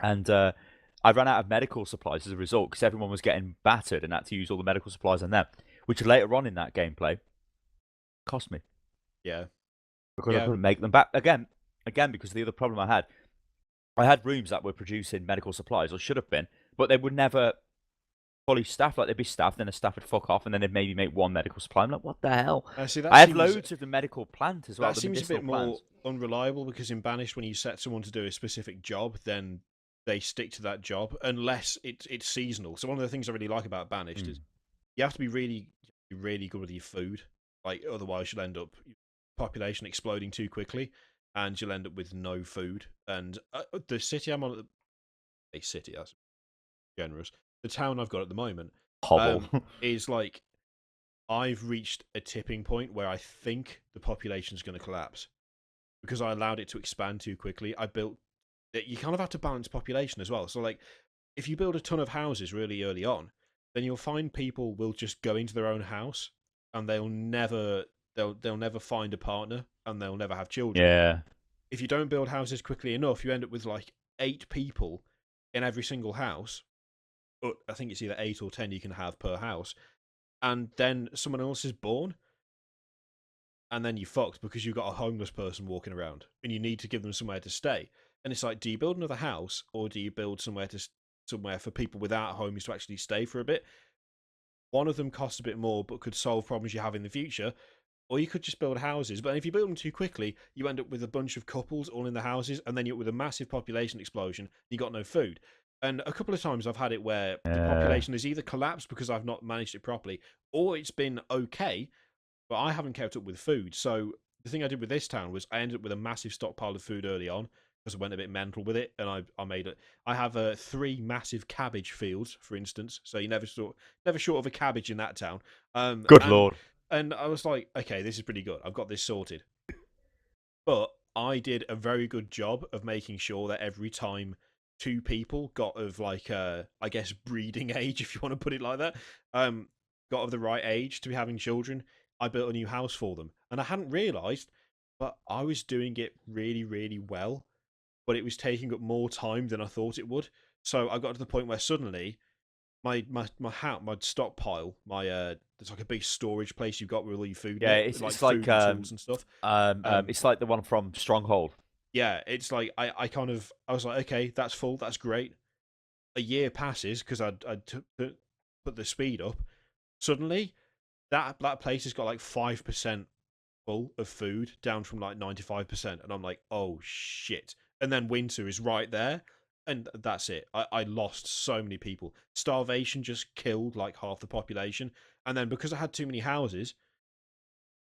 And I ran out of medical supplies as a result because everyone was getting battered and had to use all the medical supplies on them, which later on in that gameplay cost me. Yeah. Because I couldn't make them back. Again, because the other problem I had, I had rooms that were producing medical supplies, or should have been, but they were never fully staffed. Like, they'd be staffed, then the staff would fuck off, and then they'd maybe make one medical supply. I'm like, what the hell? See, that I had seems, loads of the medical plant as well, that the seems a medicinal bit more plants. unreliable, because in Banished, when you set someone to do a specific job, then they stick to that job unless it's seasonal. So one of the things I really like about Banished is you have to be really good with your food. Like, otherwise you'll end up population exploding too quickly, and you'll end up with no food. And the city I'm on, a city, that's generous. The town I've got at the moment, Hobble. is like, I've reached a tipping point where I think the population's going to collapse because I allowed it to expand too quickly. I built. You kind of have to balance population as well. So, like, if you build a ton of houses really early on, then you'll find people will just go into their own house, and they'll never find a partner, and they'll never have children. Yeah. If you don't build houses quickly enough, you end up with like 8 people in every single house. But I think it's either 8 or 10 you can have per house, and then someone else is born, and then you're fucked because you've got a homeless person walking around, and you need to give them somewhere to stay. And it's like, do you build another house, or do you build somewhere for people without homes to actually stay for a bit? One of them costs a bit more, but could solve problems you have in the future. Or you could just build houses. But if you build them too quickly, you end up with a bunch of couples all in the houses, and then you're with a massive population explosion. You got no food. And a couple of times I've had it where the population has either collapsed because I've not managed it properly, or it's been okay, but I haven't kept up with food. So the thing I did with this town was I ended up with a massive stockpile of food early on, because I went a bit mental with it, and I made it. I have 3 massive cabbage fields, for instance. So you never short of a cabbage in that town. Good lord. And I was like, okay, this is pretty good. I've got this sorted. But I did a very good job of making sure that every time 2 people got of, like, I guess, breeding age, if you want to put it like that, got of the right age to be having children, I built a new house for them. And I hadn't realised, but I was doing it really, really well. But it was taking up more time than I thought it would. So I got to the point where suddenly my stockpile, there's like a big storage place you've got with all your food. Yeah, it's like tools and stuff. It's like the one from Stronghold. Yeah, it's like I was like, okay, that's full, that's great. A year passes because I'd put the speed up. Suddenly, that place has got like 5% full of food, down from like 95%, and I'm like, oh shit. And then winter is right there, and that's it. I lost so many people. Starvation just killed like half the population, and then because I had too many houses,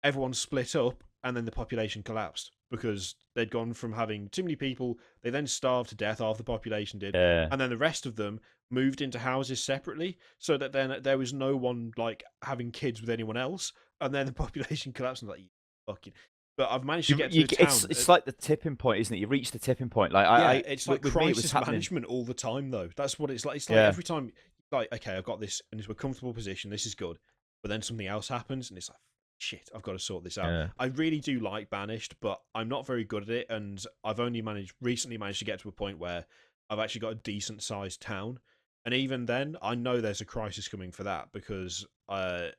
everyone split up, and then the population collapsed because they'd gone from having too many people. They then starved to death, half the population did, and then the rest of them moved into houses separately, so that then there was no one like having kids with anyone else, and then the population collapsed. And like, fucking. But I've managed to get to the town. It's like the tipping point, isn't it? You reach the tipping point. Like, it's like crisis management all the time, though. That's what it's like. It's like every time, like, okay, I've got this into a comfortable position. This is good. But then something else happens, and it's like, shit, I've got to sort this out. Yeah. I really do like Banished, but I'm not very good at it, and I've only recently managed to get to a point where I've actually got a decent sized town. And even then, I know there's a crisis coming for that, because I'm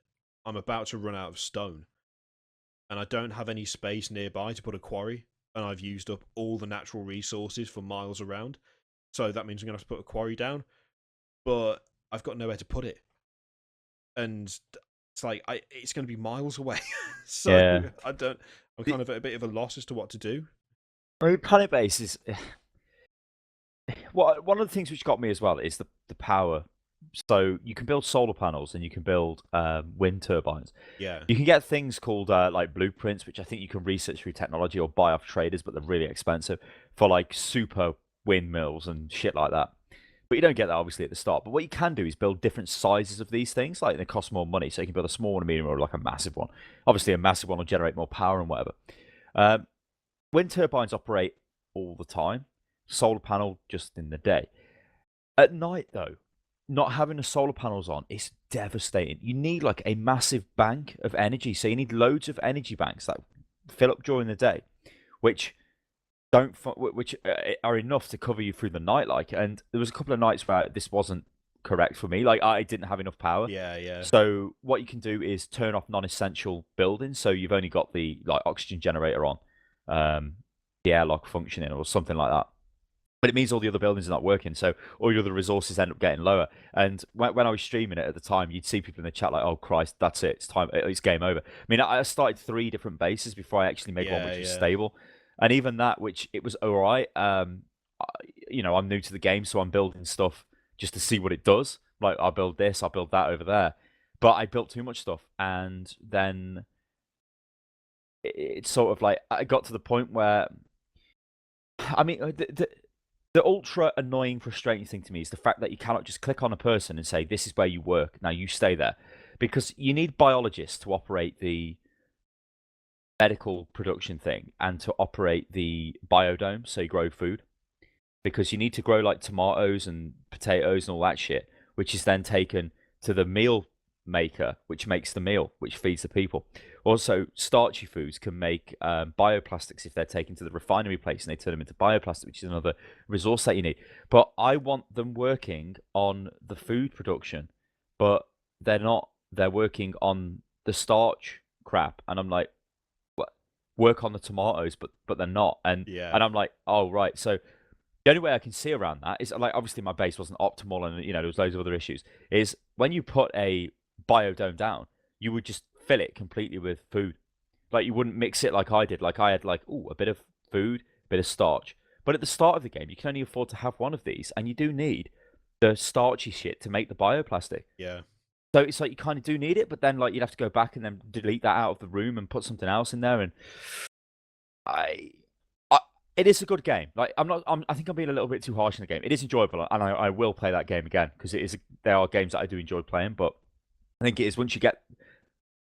about to run out of stone. And I don't have any space nearby to put a quarry, and I've used up all the natural resources for miles around. So that means I'm going to have to put a quarry down, but I've got nowhere to put it. And it's like, it's going to be miles away. So I'm kind of at a bit of a loss as to what to do. I mean, Planetbase is... one of the things which got me as well is the power. So you can build solar panels, and you can build wind turbines. Yeah. You can get things called like blueprints, which I think you can research through technology or buy off traders, but they're really expensive, for like super windmills and shit like that. But you don't get that obviously at the start. But what you can do is build different sizes of these things. Like, they cost more money, so you can build a small one, a medium, or like a massive one. Obviously, a massive one will generate more power and whatever. Wind turbines operate all the time. Solar panel just in the day. At night, though, not having the solar panels on is devastating. You need like a massive bank of energy. So you need loads of energy banks that fill up during the day, which are enough to cover you through the night. Like, and there was a couple of nights where this wasn't correct for me. Like, I didn't have enough power. Yeah. So what you can do is turn off non-essential buildings. So you've only got the like oxygen generator on, the airlock functioning or something like that. But it means all the other buildings are not working, so all your other resources end up getting lower. And when I was streaming it at the time, you'd see people in the chat like, "Oh Christ, that's it. It's time. It's game over." I mean, I started 3 different bases before I actually made one which was stable, and even that, which it was all right. You know, I'm new to the game, so I'm building stuff just to see what it does. Like, I'll build this, I'll build that over there. But I built too much stuff, and then it's sort of like I got to the point where, I mean, the ultra annoying, frustrating thing to me is the fact that you cannot just click on a person and say, "This is where you work. Now you stay there," because you need biologists to operate the medical production thing and to operate the biodome, so you grow food. Because you need to grow like tomatoes and potatoes and all that shit, which is then taken to the meal maker, which makes the meal, which feeds the people. Also, starchy foods can make bioplastics if they're taken to the refinery place and they turn them into bioplastic, which is another resource that you need. But I want them working on the food production, but they're not. They're working on the starch crap, and I'm like, what? Work on the tomatoes, but they're not. And I'm like, oh right, so. The only way I can see around that is, like, obviously my base wasn't optimal and, you know, there was loads of other issues, is when you put a biodome down, you would just fill it completely with food. Like, you wouldn't mix it like I did. Like, I had, like, a bit of food, a bit of starch. But at the start of the game, you can only afford to have one of these, and you do need the starchy shit to make the bioplastic. Yeah. So it's like you kind of do need it, but then, like, you'd have to go back and then delete that out of the room and put something else in there, and it is a good game. Like, I think I'm being a little bit too harsh in the game. It is enjoyable, and I will play that game again because there are games that I do enjoy playing. But I think it is, once you get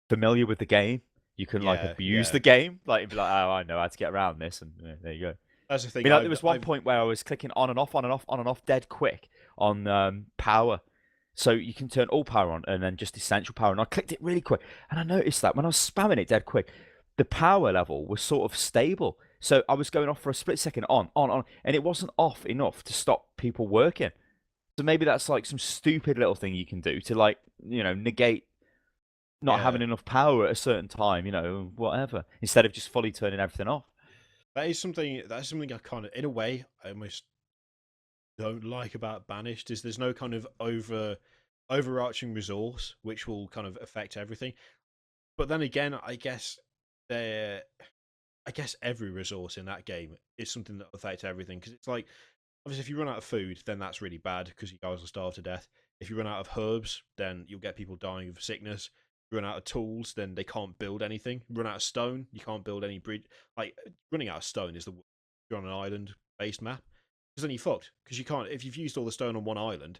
familiar with the game, you can like abuse the game. Like, and be like, oh, I know how to get around this, and there you go. That's the thing. I mean, like, there was one point where I was clicking on and off, on and off, on and off, dead quick on power. So you can turn all power on and then just essential power. And I clicked it really quick, and I noticed that when I was spamming it dead quick, the power level was sort of stable. So I was going off for a split second on, and it wasn't off enough to stop people working. So maybe that's like some stupid little thing you can do to, like, you know, negate not having enough power at a certain time, you know, whatever, instead of just fully turning everything off. That is something I kind of, in a way, I almost don't like about Banished, is there's no kind of overarching resource which will kind of affect everything. But then again, I guess every resource in that game is something that affects everything, because it's like, obviously, if you run out of food, then that's really bad because you guys will starve to death. If you run out of herbs, then you'll get people dying of sickness. If you run out of tools, then they can't build anything. You run out of stone, you can't build any bridge. Like, running out of stone is the worst if you're on an island-based map, because then you're fucked. Because you can't, if you've used all the stone on one island,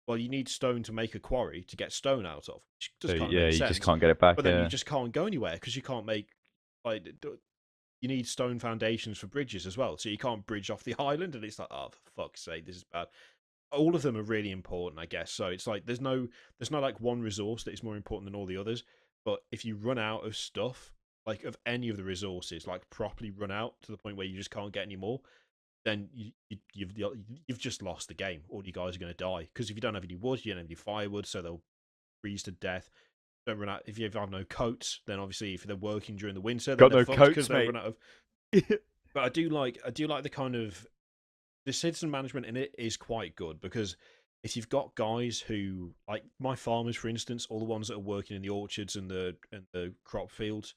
well, you need stone to make a quarry to get stone out of, which just kind of makes sense. You just can't get it back. But then you just can't go anywhere because you can't make, like, you need stone foundations for bridges as well, so you can't bridge off the island, and it's like, oh, for fuck's sake, this is bad. All of them are really important, I guess. So it's like there's no like one resource that is more important than all the others. But if you run out of stuff, like of any of the resources, like properly run out to the point where you just can't get any more, then you've just lost the game. All you guys are going to die, because if you don't have any wood, you don't have any firewood, so they'll freeze to death. Don't run out. If you have no coats, then obviously if they're working during the winter, then they're fucked because they run out of. But I do like the kind of, the citizen management in it is quite good, because if you've got guys who, like my farmers, for instance, all the ones that are working in the orchards and the crop fields,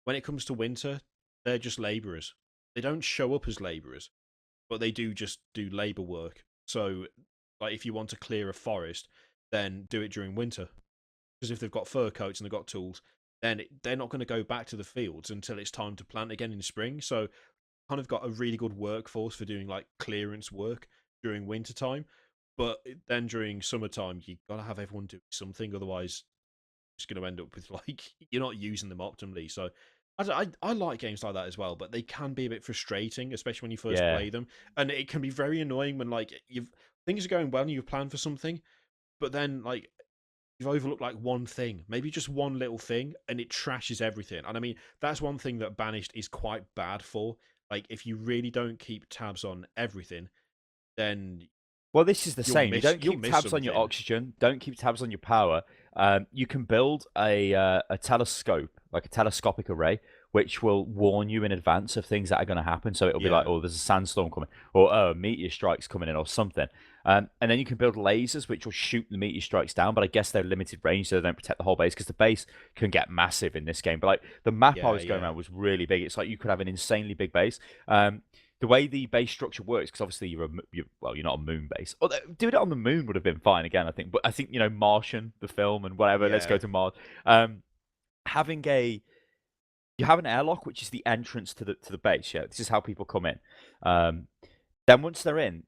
when it comes to winter, they're just labourers. They don't show up as labourers, but they do just do labour work. So, like, if you want to clear a forest, then do it during winter. Because if they've got fur coats and they've got tools, then they're not going to go back to the fields until it's time to plant again in spring. So kind of got a really good workforce for doing like clearance work during winter time. But then during summertime, you got to have everyone do something. Otherwise, it's going to end up with, like, you're not using them optimally. So I like games like that as well, but they can be a bit frustrating, especially when you first play them. And it can be very annoying when, like, things are going well and you've planned for something, but then, like, you've overlooked like one thing, maybe just one little thing, and it trashes everything. And I mean, that's one thing that Banished is quite bad for. Like, if you really don't keep tabs on everything, then well, this is the same. You don't keep tabs on your oxygen. Don't keep tabs on your power. You can build a telescope, like a telescopic array, which will warn you in advance of things that are going to happen. So it'll be like, oh, there's a sandstorm coming, or oh, a meteor strike's coming in, or something. And then you can build lasers which will shoot the meteor strikes down, but I guess they're limited range, so they don't protect the whole base, because the base can get massive in this game. But like the map I was going around was really big. It's like you could have an insanely big base. The way the base structure works, because obviously you're not a moon base. Or doing it on the moon would have been fine again, I think. But I think, you know, Martian, the film, and whatever. Let's go to Mars. You have an airlock, which is the entrance to the base. Yeah, this is how people come in. Then once they're in,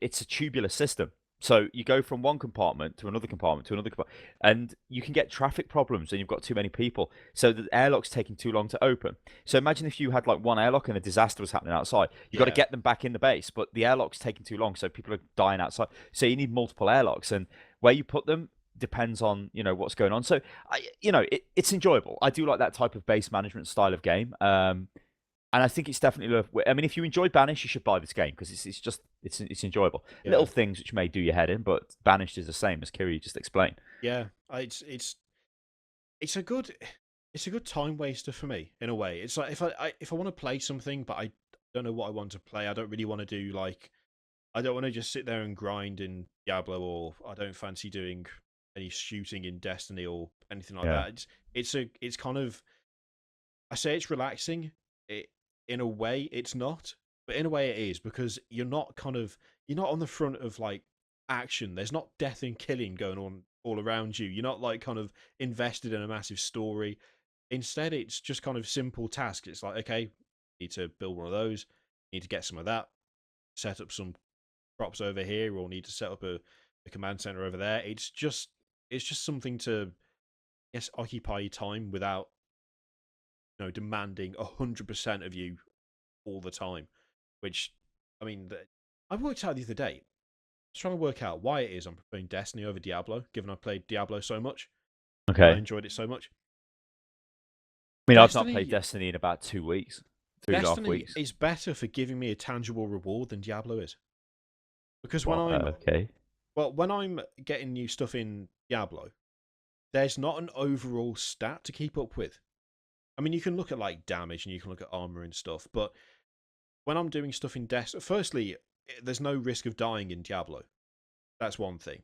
it's a tubular system. So you go from one compartment to another compartment to another compartment, and you can get traffic problems and you've got too many people. So the airlock's taking too long to open. So imagine if you had like one airlock and a disaster was happening outside. You've got to get them back in the base, but the airlock's taking too long, so people are dying outside. So you need multiple airlocks, and where you put them depends on, you know, what's going on. So it's enjoyable. I do like that type of base management style of game. And I think it's definitely. I mean, if you enjoy Banished, you should buy this game, because it's enjoyable. Yeah. Little things which may do your head in, but Banished is the same as Kiri just explained. Yeah, it's a good time waster for me in a way. It's like if I want to play something, but I don't know what I want to play. I don't really want to do like. I don't want to just sit there and grind in Diablo, or I don't fancy doing any shooting in Destiny or anything like that. It's kind of. I say it's relaxing. In a way, it's not, but in a way, it is, because you're not on the front of like action. There's not death and killing going on all around you. You're not like kind of invested in a massive story. Instead, it's just kind of simple tasks. It's like, okay, need to build one of those, need to get some of that, set up some crops over here, or need to set up a command center over there. It's just something to, yes, occupy your time without, you know, demanding 100% of you all the time. Which, I mean, I worked out the other day. I was trying to work out why it is I'm preferring Destiny over Diablo, given I played Diablo so much. Okay. I enjoyed it so much. I mean, I've not played Destiny in about 2 weeks. 2.5 weeks. Destiny is better for giving me a tangible reward than Diablo is. Because when I'm getting new stuff in Diablo, there's not an overall stat to keep up with. I mean, you can look at like damage and you can look at armor and stuff, but when I'm doing stuff in Destiny, firstly, there's no risk of dying in Diablo. That's one thing,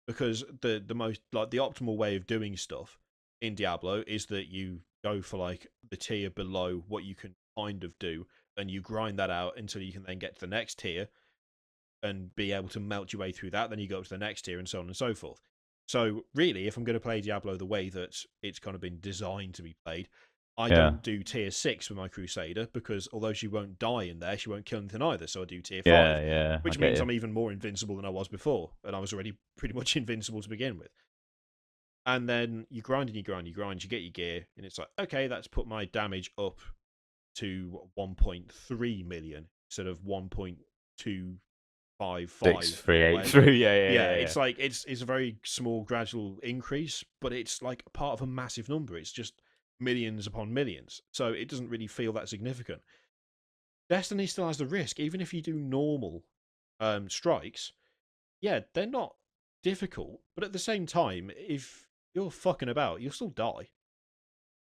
because the most like the optimal way of doing stuff in Diablo is that you go for like the tier below what you can kind of do, and you grind that out until you can then get to the next tier and be able to melt your way through that. Then you go up to the next tier and so on and so forth. So really, if I'm going to play Diablo the way that it's kind of been designed to be played, I don't do tier 6 with my Crusader, because although she won't die in there, she won't kill anything either. So I do tier 5, which means I'm even more invincible than I was before, and I was already pretty much invincible to begin with. And then you grind and you grind, you get your gear, and it's like, okay, that's put my damage up to 1.3 million instead of 1.255. 383. Yeah. It's like it's a very small gradual increase, but it's like part of a massive number. It's just millions upon millions, so it doesn't really feel that significant. Destiny still has the risk, even if you do normal strikes. Yeah, they're not difficult, but at the same time, if you're fucking about, you'll still die.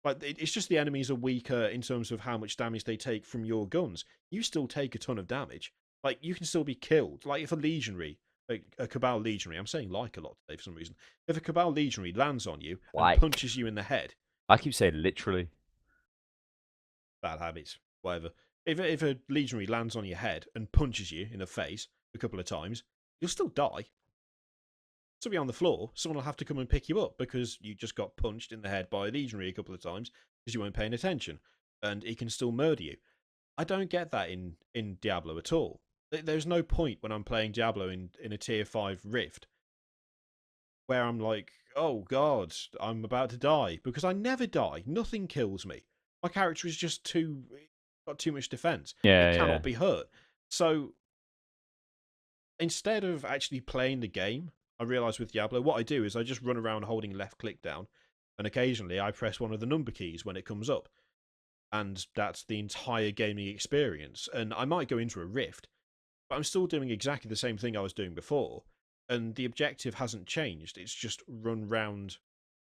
Like, it's just the enemies are weaker in terms of how much damage they take from your guns. You still take a ton of damage. Like, you can still be killed. Like, if a legionary, like a Cabal legionary, I'm saying like a lot today for some reason, if a Cabal legionary lands on you and punches you in the head, I keep saying literally. Bad habits, whatever. If a legionary lands on your head and punches you in the face a couple of times, you'll still die. So be on the floor, someone will have to come and pick you up because you just got punched in the head by a legionary a couple of times because you weren't paying attention, and he can still murder you. I don't get that in Diablo at all. There's no point when I'm playing Diablo in a tier 5 rift where I'm like, oh god, I'm about to die, because I never die. Nothing kills me. My character is just got too much defense. It cannot be hurt. So instead of actually playing the game, I realize with Diablo, what I do is I just run around holding left click down, and occasionally I press one of the number keys when it comes up. And that's the entire gaming experience. And I might go into a rift, but I'm still doing exactly the same thing I was doing before. And the objective hasn't changed. It's just run round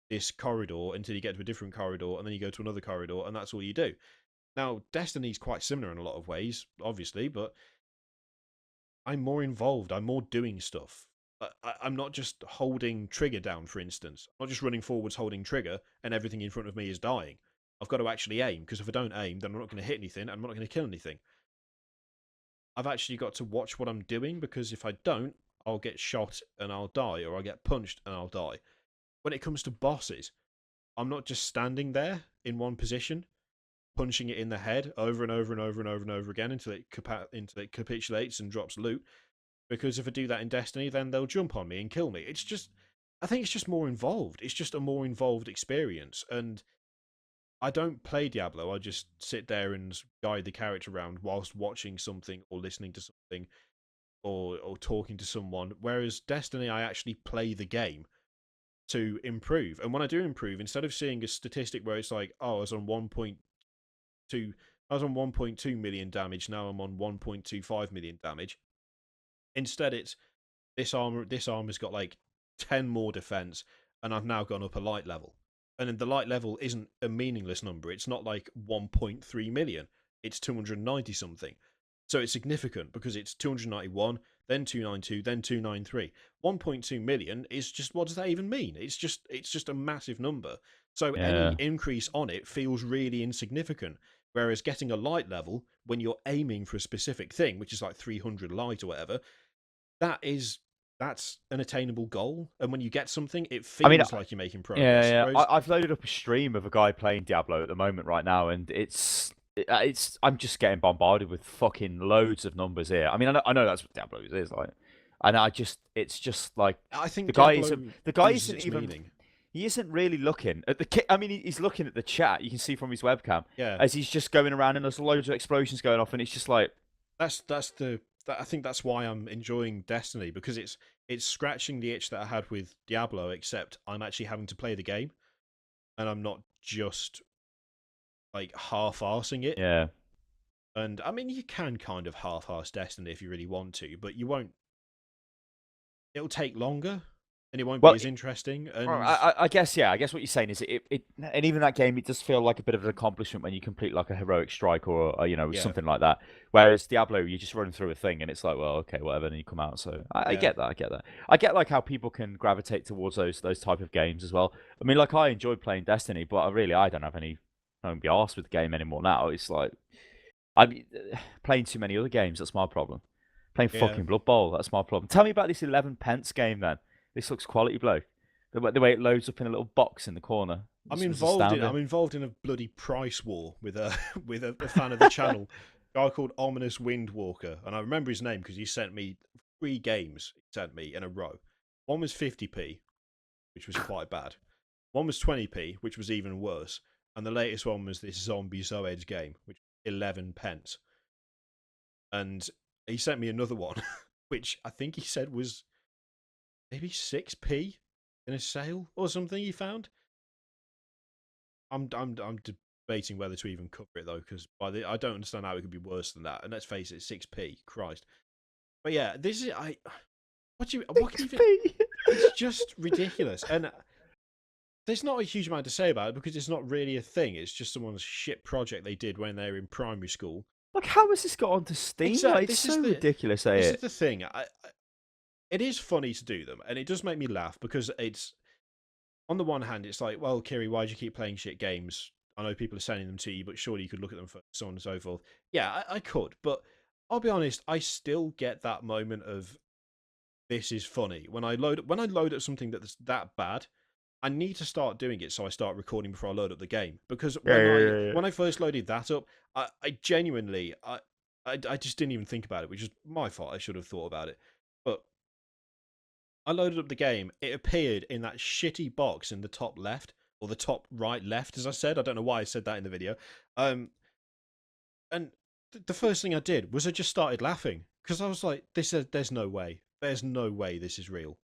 this corridor until you get to a different corridor, and then you go to another corridor, and that's all you do. Now, Destiny's quite similar in a lot of ways, obviously, but I'm more involved. I'm more doing stuff. I'm not just holding trigger down, for instance. I'm not just running forwards holding trigger and everything in front of me is dying. I've got to actually aim, because if I don't aim, then I'm not going to hit anything and I'm not going to kill anything. I've actually got to watch what I'm doing, because if I don't, I'll get shot and I'll die, or I'll get punched and I'll die. When it comes to bosses, I'm not just standing there in one position, punching it in the head over and over and over and over and over again until it capitulates and drops loot. Because if I do that in Destiny, then they'll jump on me and kill me. It's just, I think it's just more involved. It's just a more involved experience. And I don't play Diablo. I just sit there and guide the character around whilst watching something or listening to something or talking to someone. Whereas Destiny, I actually play the game to improve. And when I do improve, instead of seeing a statistic where it's like, oh, I was on 1.2 million damage, now I'm on 1.25 million damage. Instead, it's this armor's got like 10 more defense, and I've now gone up a light level. And then the light level isn't a meaningless number. It's not like 1.3 million. It's 290 something. So it's significant because it's 291, then 292, then 293. 1.2 million is just, what does that even mean? It's just a massive number. So any increase on it feels really insignificant. Whereas getting a light level, when you're aiming for a specific thing, which is like 300 light or whatever, that's an attainable goal. And when you get something, it feels like you're making progress. Yeah. I've loaded up a stream of a guy playing Diablo at the moment right now, and I'm just getting bombarded with fucking loads of numbers here. I mean, I know that's what Diablo is like, and it's just like, I think the guy isn't even meaning. He isn't really looking at the. I mean, he's looking at the chat. You can see from his webcam, as he's just going around, and there's loads of explosions going off, and it's just like, I think that's why I'm enjoying Destiny, because it's scratching the itch that I had with Diablo, except I'm actually having to play the game, and I'm not just like half-arsing it. Yeah. And I mean, you can kind of half-arse Destiny if you really want to, but you won't. It'll take longer, and it won't be as interesting. And I guess what you're saying is and even that game, it does feel like a bit of an accomplishment when you complete like a heroic strike or something like that. Whereas Diablo, you just run through a thing and it's like, well, okay, whatever, and you come out. So I get that. I get like how people can gravitate towards those type of games as well. I mean, like, I enjoyed playing Destiny, but I don't have any. I don't be arsed with the game anymore now. It's like I'm playing too many other games. That's my problem. Playing fucking Blood Bowl. That's my problem. Tell me about this 11 pence game then. This looks quality, bloke. The way it loads up in a little box in the corner. I'm involved in a bloody price war with a fan of the channel, a guy called Ominous Windwalker, and I remember his name because he sent me 3 games. He sent me in a row. One was 50p, which was quite bad. One was 20p, which was even worse, and the latest one was this Zombie Zoeds game, which was 11 pence. And he sent me another one, which I think he said was maybe 6p in a sale or something he found. I'm debating whether to even cover it though, because I don't understand how it could be worse than that. And let's face it, 6p, Christ. But yeah, this is what can you think? It's just ridiculous, and there's not a huge amount to say about it because it's not really a thing. It's just someone's shit project they did when they were in primary school. Like, how has this got onto Steam? Exactly. Like, it's so ridiculous. This is the thing. It is funny to do them, and it does make me laugh because it's, on the one hand, it's like, well, Kiri, why do you keep playing shit games? I know people are sending them to you, but surely you could look at them for so on and so forth. Yeah, I could, but I'll be honest, I still get that moment of this is funny when I load up something that's that bad. I need to start doing it, so I start recording before I load up the game. Because when I first loaded that up, I genuinely I just didn't even think about it, which is my fault. I should have thought about it, but I loaded up the game. It appeared in that shitty box in the top left, or the top right left, as I said. I don't know why I said that in the video. And the first thing I did was I just started laughing because I was like, there's no way. There's no way this is real.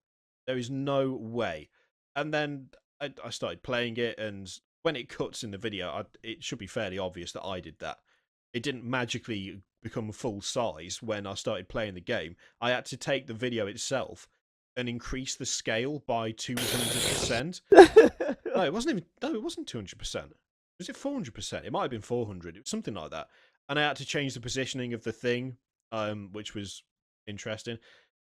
There is no way. And then I started playing it, and when it cuts in the video, it should be fairly obvious that I did that. It didn't magically become full size when I started playing the game. I had to take the video itself and increase the scale by 200%. No, it wasn't even. No, it wasn't 200%. Was it 400%? It might have been 400. It was something like that. And I had to change the positioning of the thing, which was interesting.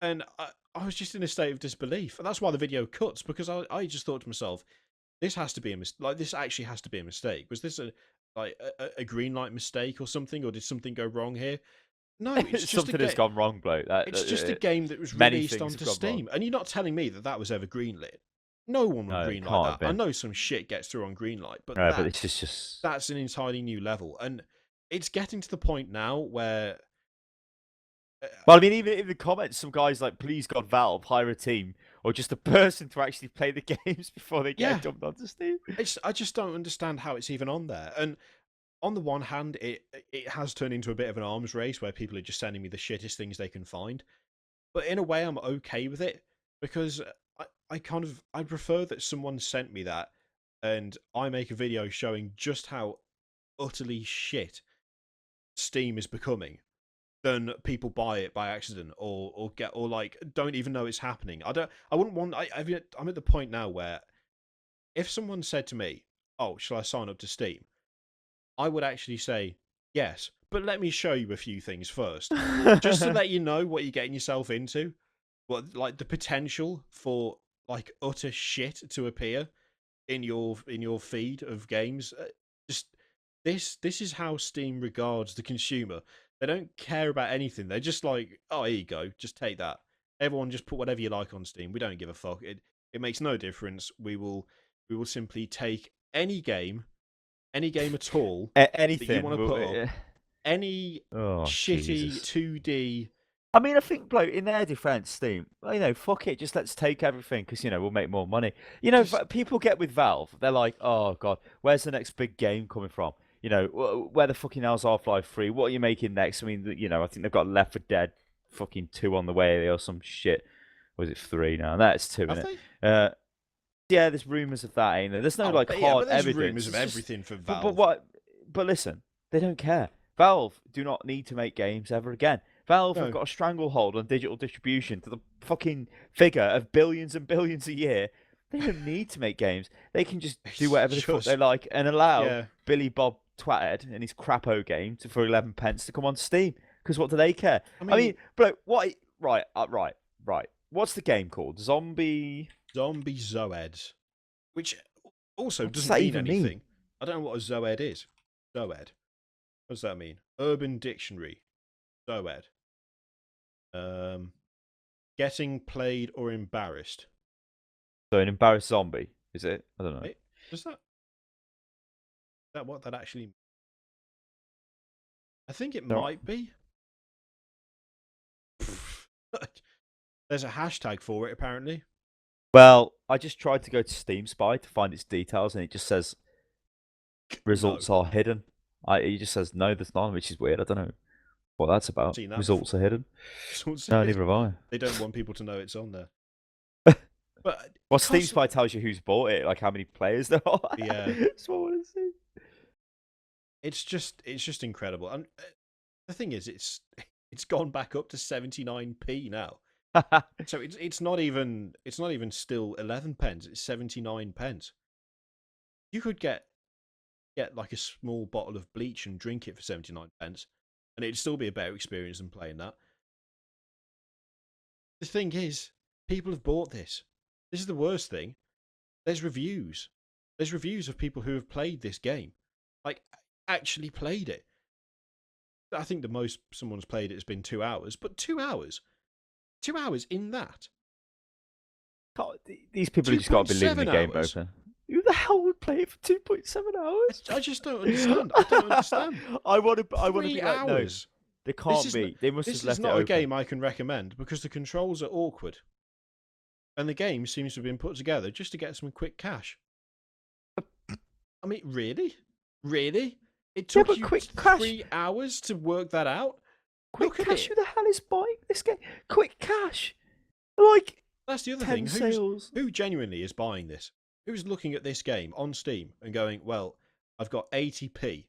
And I was just in a state of disbelief, and that's why the video cuts, because I just thought to myself, this has to be a like this actually has to be a mistake. Was this a green light mistake or something, or did something go wrong here? No, it's just something has gone wrong, bloke. It's just a game that was many released things onto have gone Steam, wrong. and you're not telling me that was ever greenlit. No one would No, it greenlight can't have that. I been. know some shit gets through on greenlight, but No, but it's just that's an entirely new level, and it's getting to the point now where. Well, I mean, even in the comments, some guys like, "Please God, Valve, hire a team or just a person to actually play the games before they get dumped onto Steam." I just don't understand how it's even on there. And on the one hand, it has turned into a bit of an arms race where people are just sending me the shittest things they can find. But in a way, I'm okay with it, because I prefer that someone sent me that and I make a video showing just how utterly shit Steam is becoming, than people buy it by accident or like don't even know it's happening. I wouldn't want. I'm at the point now where if someone said to me, "Oh, shall I sign up to Steam?" I would actually say yes, but let me show you a few things first, just to let you know what you're getting yourself into. What, like, the potential for like utter shit to appear in your feed of games. Just this is how Steam regards the consumer. They don't care about anything. They're just like, oh, here you go, just take that. Everyone just put whatever you like on Steam. We don't give a fuck. It makes no difference. We will simply take any game at all anything that you want to put up. Any shitty Jesus. 2D. I mean, I think, bloke, in their defense, Steam, fuck it, just let's take everything because, we'll make more money. People get with Valve, they're like, oh, God, where's the next big game coming from? Where the fucking hell's Half-Life 3? What are you making next? I mean, I think they've got Left 4 Dead fucking 2 on the way or some shit. Or is it 3 now? That's 2, isn't it? Yeah, there's rumours of that, ain't there? There's no hard there's evidence. Rumours of everything for Valve. But listen, they don't care. Valve do not need to make games ever again. Valve have got a stranglehold on digital distribution to the fucking figure of billions and billions a year. They don't need to make games. They can just do whatever the fuck they like and allow Billy Bob Twatted and his crapo game for 11 pence to come on Steam. Because what do they care? I mean, bro, what? Right. What's the game called? Zombie Zoeds, which also doesn't mean anything. I don't know what a Zoed is. Zoed. What does that mean? Urban Dictionary. Zoed. Getting played or embarrassed. So an embarrassed zombie, is it? I don't know. Is that what that actually means? I think it might be. There's a hashtag for it, apparently. Well, I just tried to go to Steam Spy to find its details, and it just says results are hidden. It just says no, there's none, which is weird. I don't know what that's about. Results are hidden. No, neither have I. They don't want people to know it's on there. But well, Steam Spy tells you who's bought it, like how many players there are. Yeah, that's what I want to see. It's just incredible, and the thing is, it's gone back up to 79p now. So it's not even still 11 pence. It's 79 pence. You could get like a small bottle of bleach and drink it for 79 pence, and it'd still be a better experience than playing that. The thing is, people have bought this. This is the worst thing. There's reviews. There's reviews of people who have played this game, like actually played it. I think the most someone's played it has been 2 hours, but 2 hours. 2 hours in that. God, these people have just got to be leaving the game open. Who the hell would play it for 2.7 hours? I just don't understand. I don't understand. I want to be like, hours. No, they can't be. They must have left it open. This is not a game I can recommend because the controls are awkward. And the game seems to have been put together just to get some quick cash. I mean, really? Really? It took you 3 hours to work that out? Quick cash? Who the hell is buying this game? Quick cash? Like, that's the other thing. Who genuinely is buying this? Who's looking at this game on Steam and going, well, I've got 80p.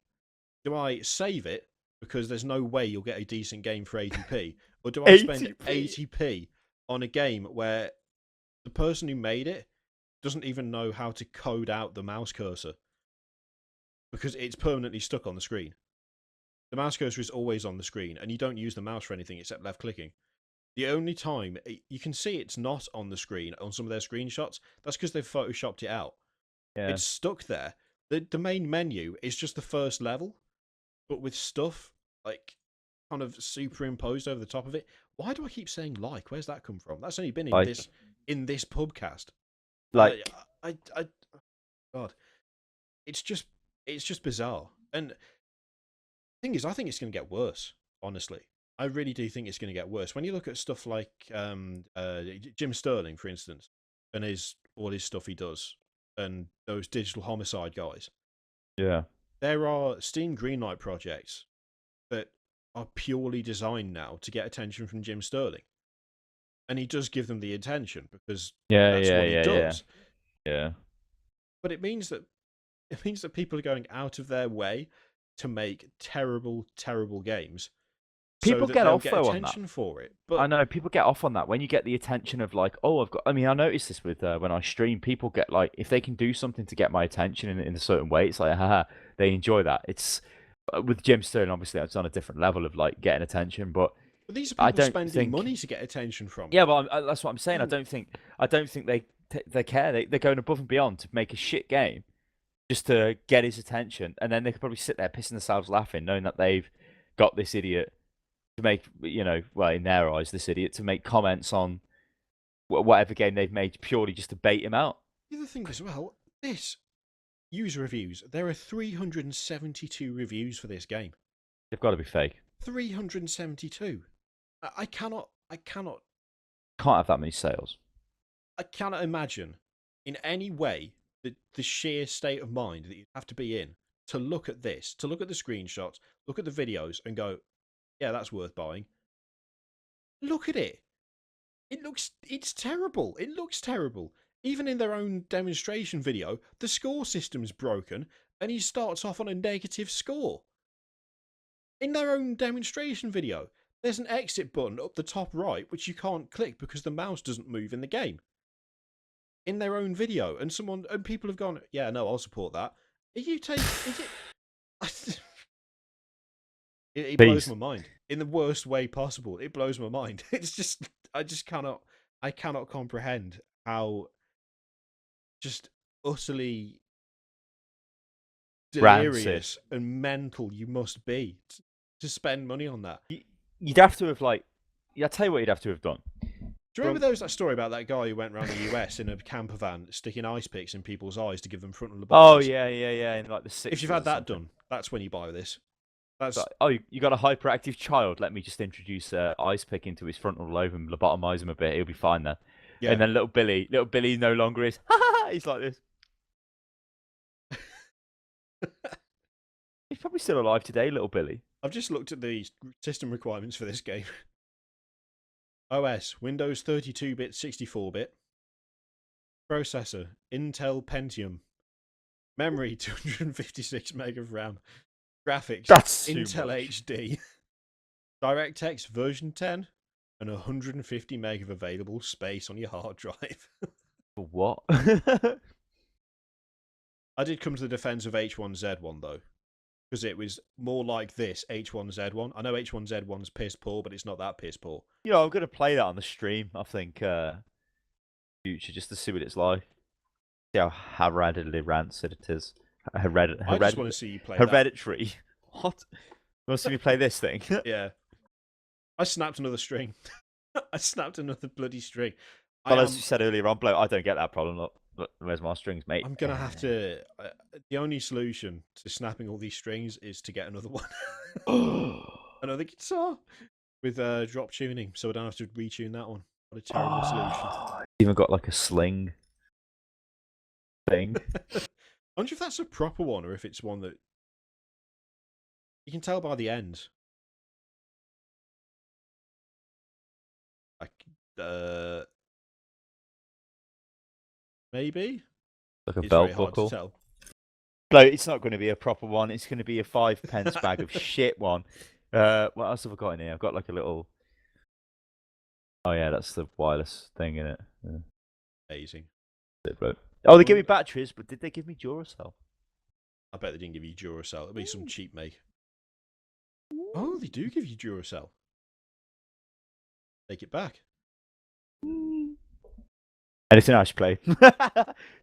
Do I save it because there's no way you'll get a decent game for 80p? Or do I spend 80p on a game where the person who made it doesn't even know how to code out the mouse cursor because it's permanently stuck on the screen. The mouse cursor is always on the screen, and you don't use the mouse for anything except left clicking. The only time you can see it's not on the screen on some of their screenshots, that's because they've photoshopped it out. Yeah. It's stuck there. The main menu is just the first level, but with stuff like kind of superimposed over the top of it. Why do I keep saying like? Where's that come from? That's only been in this pubcast. Like, God, it's just bizarre. And the thing is, I think it's going to get worse. Honestly, I really do think it's going to get worse. When you look at stuff like Jim Sterling, for instance, and all his stuff he does, and those digital homicide guys. Yeah, there are Steam Greenlight projects that are purely designed now to get attention from Jim Sterling, and he does give them the attention because that's what he does. Yeah. But it means that people are going out of their way to make terrible, terrible games. People so get off get attention on that. For it. But I know people get off on that when you get the attention of like, oh, I've got. I mean, I noticed this with when I stream. People get like, if they can do something to get my attention in a certain way, it's like, haha, they enjoy that. It's with Jim Sterling, obviously, it's on a different level of like getting attention, but these are people spending money to get attention from. Yeah, well, that's what I'm saying. I don't think they care. They're going above and beyond to make a shit game just to get his attention, and then they could probably sit there pissing themselves laughing, knowing that they've got this idiot to make, well, in their eyes, this idiot to make comments on whatever game they've made purely just to bait him out. The other thing as well, this user reviews. There are 372 reviews for this game. They've got to be fake. 372. I cannot. Can't have that many sales. I cannot imagine in any way the sheer state of mind that you have to be in to look at this, to look at the screenshots, look at the videos, and go, yeah, that's worth buying. Look at it. It's terrible. It looks terrible. Even in their own demonstration video, the score system's broken, and he starts off on a negative score. In their own demonstration video, there's an exit button up the top right, which you can't click because the mouse doesn't move in the game. In their own video, and people have gone, yeah, no, I'll support that. It blows my mind in the worst way possible. It blows my mind. It's just, I cannot comprehend how just utterly delirious and mental you must be to spend money on that. You'd have to have I'll tell you what you'd have to have done. Do you remember that story about that guy who went around the US in a camper van sticking ice picks in people's eyes to give them frontal lobotomies? Oh yeah. In like the 60s. If you've had that done, that's when you buy this. That's you got a hyperactive child. Let me just introduce ice pick into his frontal lobe and lobotomize him a bit. He'll be fine then. Yeah. And then little Billy no longer is. He's like this. He's probably still alive today, little Billy. I've just looked at the system requirements for this game. OS, Windows 32-bit, 64-bit. Processor, Intel Pentium. Memory, 256 meg of RAM. Graphics, that's Intel HD. DirectX version 10. And 150 meg of available space on your hard drive. For what? I did come to the defense of H1Z1, though. Because it was more like this H1Z1. I know H1Z1's piss poor, but it's not that piss poor. I'm going to play that on the stream, I think, future, just to see what it's like. See how hereditary rancid it is. I just want to see you play Hereditary. That. What? You want to see me play this thing? Yeah. I snapped another string. I snapped another bloody string. Well, as you said earlier on, bloke, I don't get that problem. Look, where's my strings, mate? I'm going to have to... the only solution to snapping all these strings is to get another one. Another guitar with drop tuning, so I don't have to retune that one. What a terrible solution. Even got like a sling thing. I wonder if that's a proper one or if it's one that... You can tell by the end. Maybe? Like a belt buckle. No, it's not going to be a proper one. It's going to be a 5p bag of shit one. What else have I got in here? I've got like a little Oh yeah, that's the wireless thing, isn't it? Yeah. Amazing. Oh, they give me batteries, but did they give me Duracell? I bet they didn't give you Duracell. It'll be some cheap make. Oh, they do give you Duracell. Take it back. Anything I should play?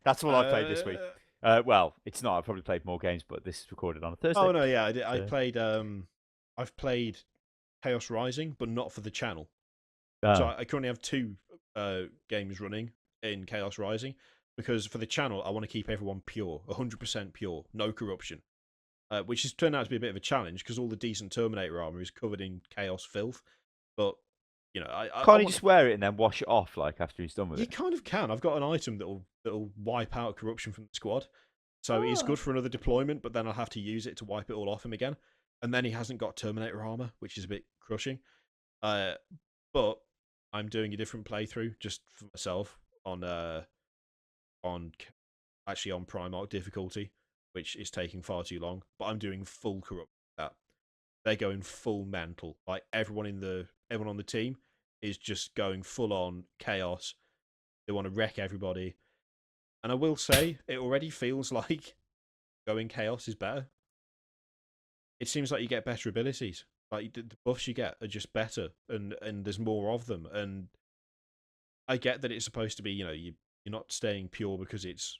That's all I've played this week. Well, it's not. I've probably played more games, but this is recorded on a Thursday. Oh no, yeah, I did. I played. I've played Chaos Rising, but not for the channel. So I currently have 2 games running in Chaos Rising because for the channel I want to keep everyone pure, 100% pure, no corruption, which has turned out to be a bit of a challenge because all the decent Terminator armor is covered in Chaos filth. But you know, can't you just wear it and then wash it off like after he's done with it? You kind of can. I've got an item that'll wipe out corruption from the squad, so it's good for another deployment. But then I'll have to use it to wipe it all off him again, and then he hasn't got Terminator armor, which is a bit crushing. But I'm doing a different playthrough just for myself on actually on Primarch difficulty, which is taking far too long. But I'm doing full corrupt. They're going full mental. Like everyone on the team is just going full on chaos. They want to wreck everybody. And I will say, it already feels like going chaos is better. It seems like you get better abilities. Like the buffs you get are just better, and there's more of them. And I get that it's supposed to be, you're not staying pure because it's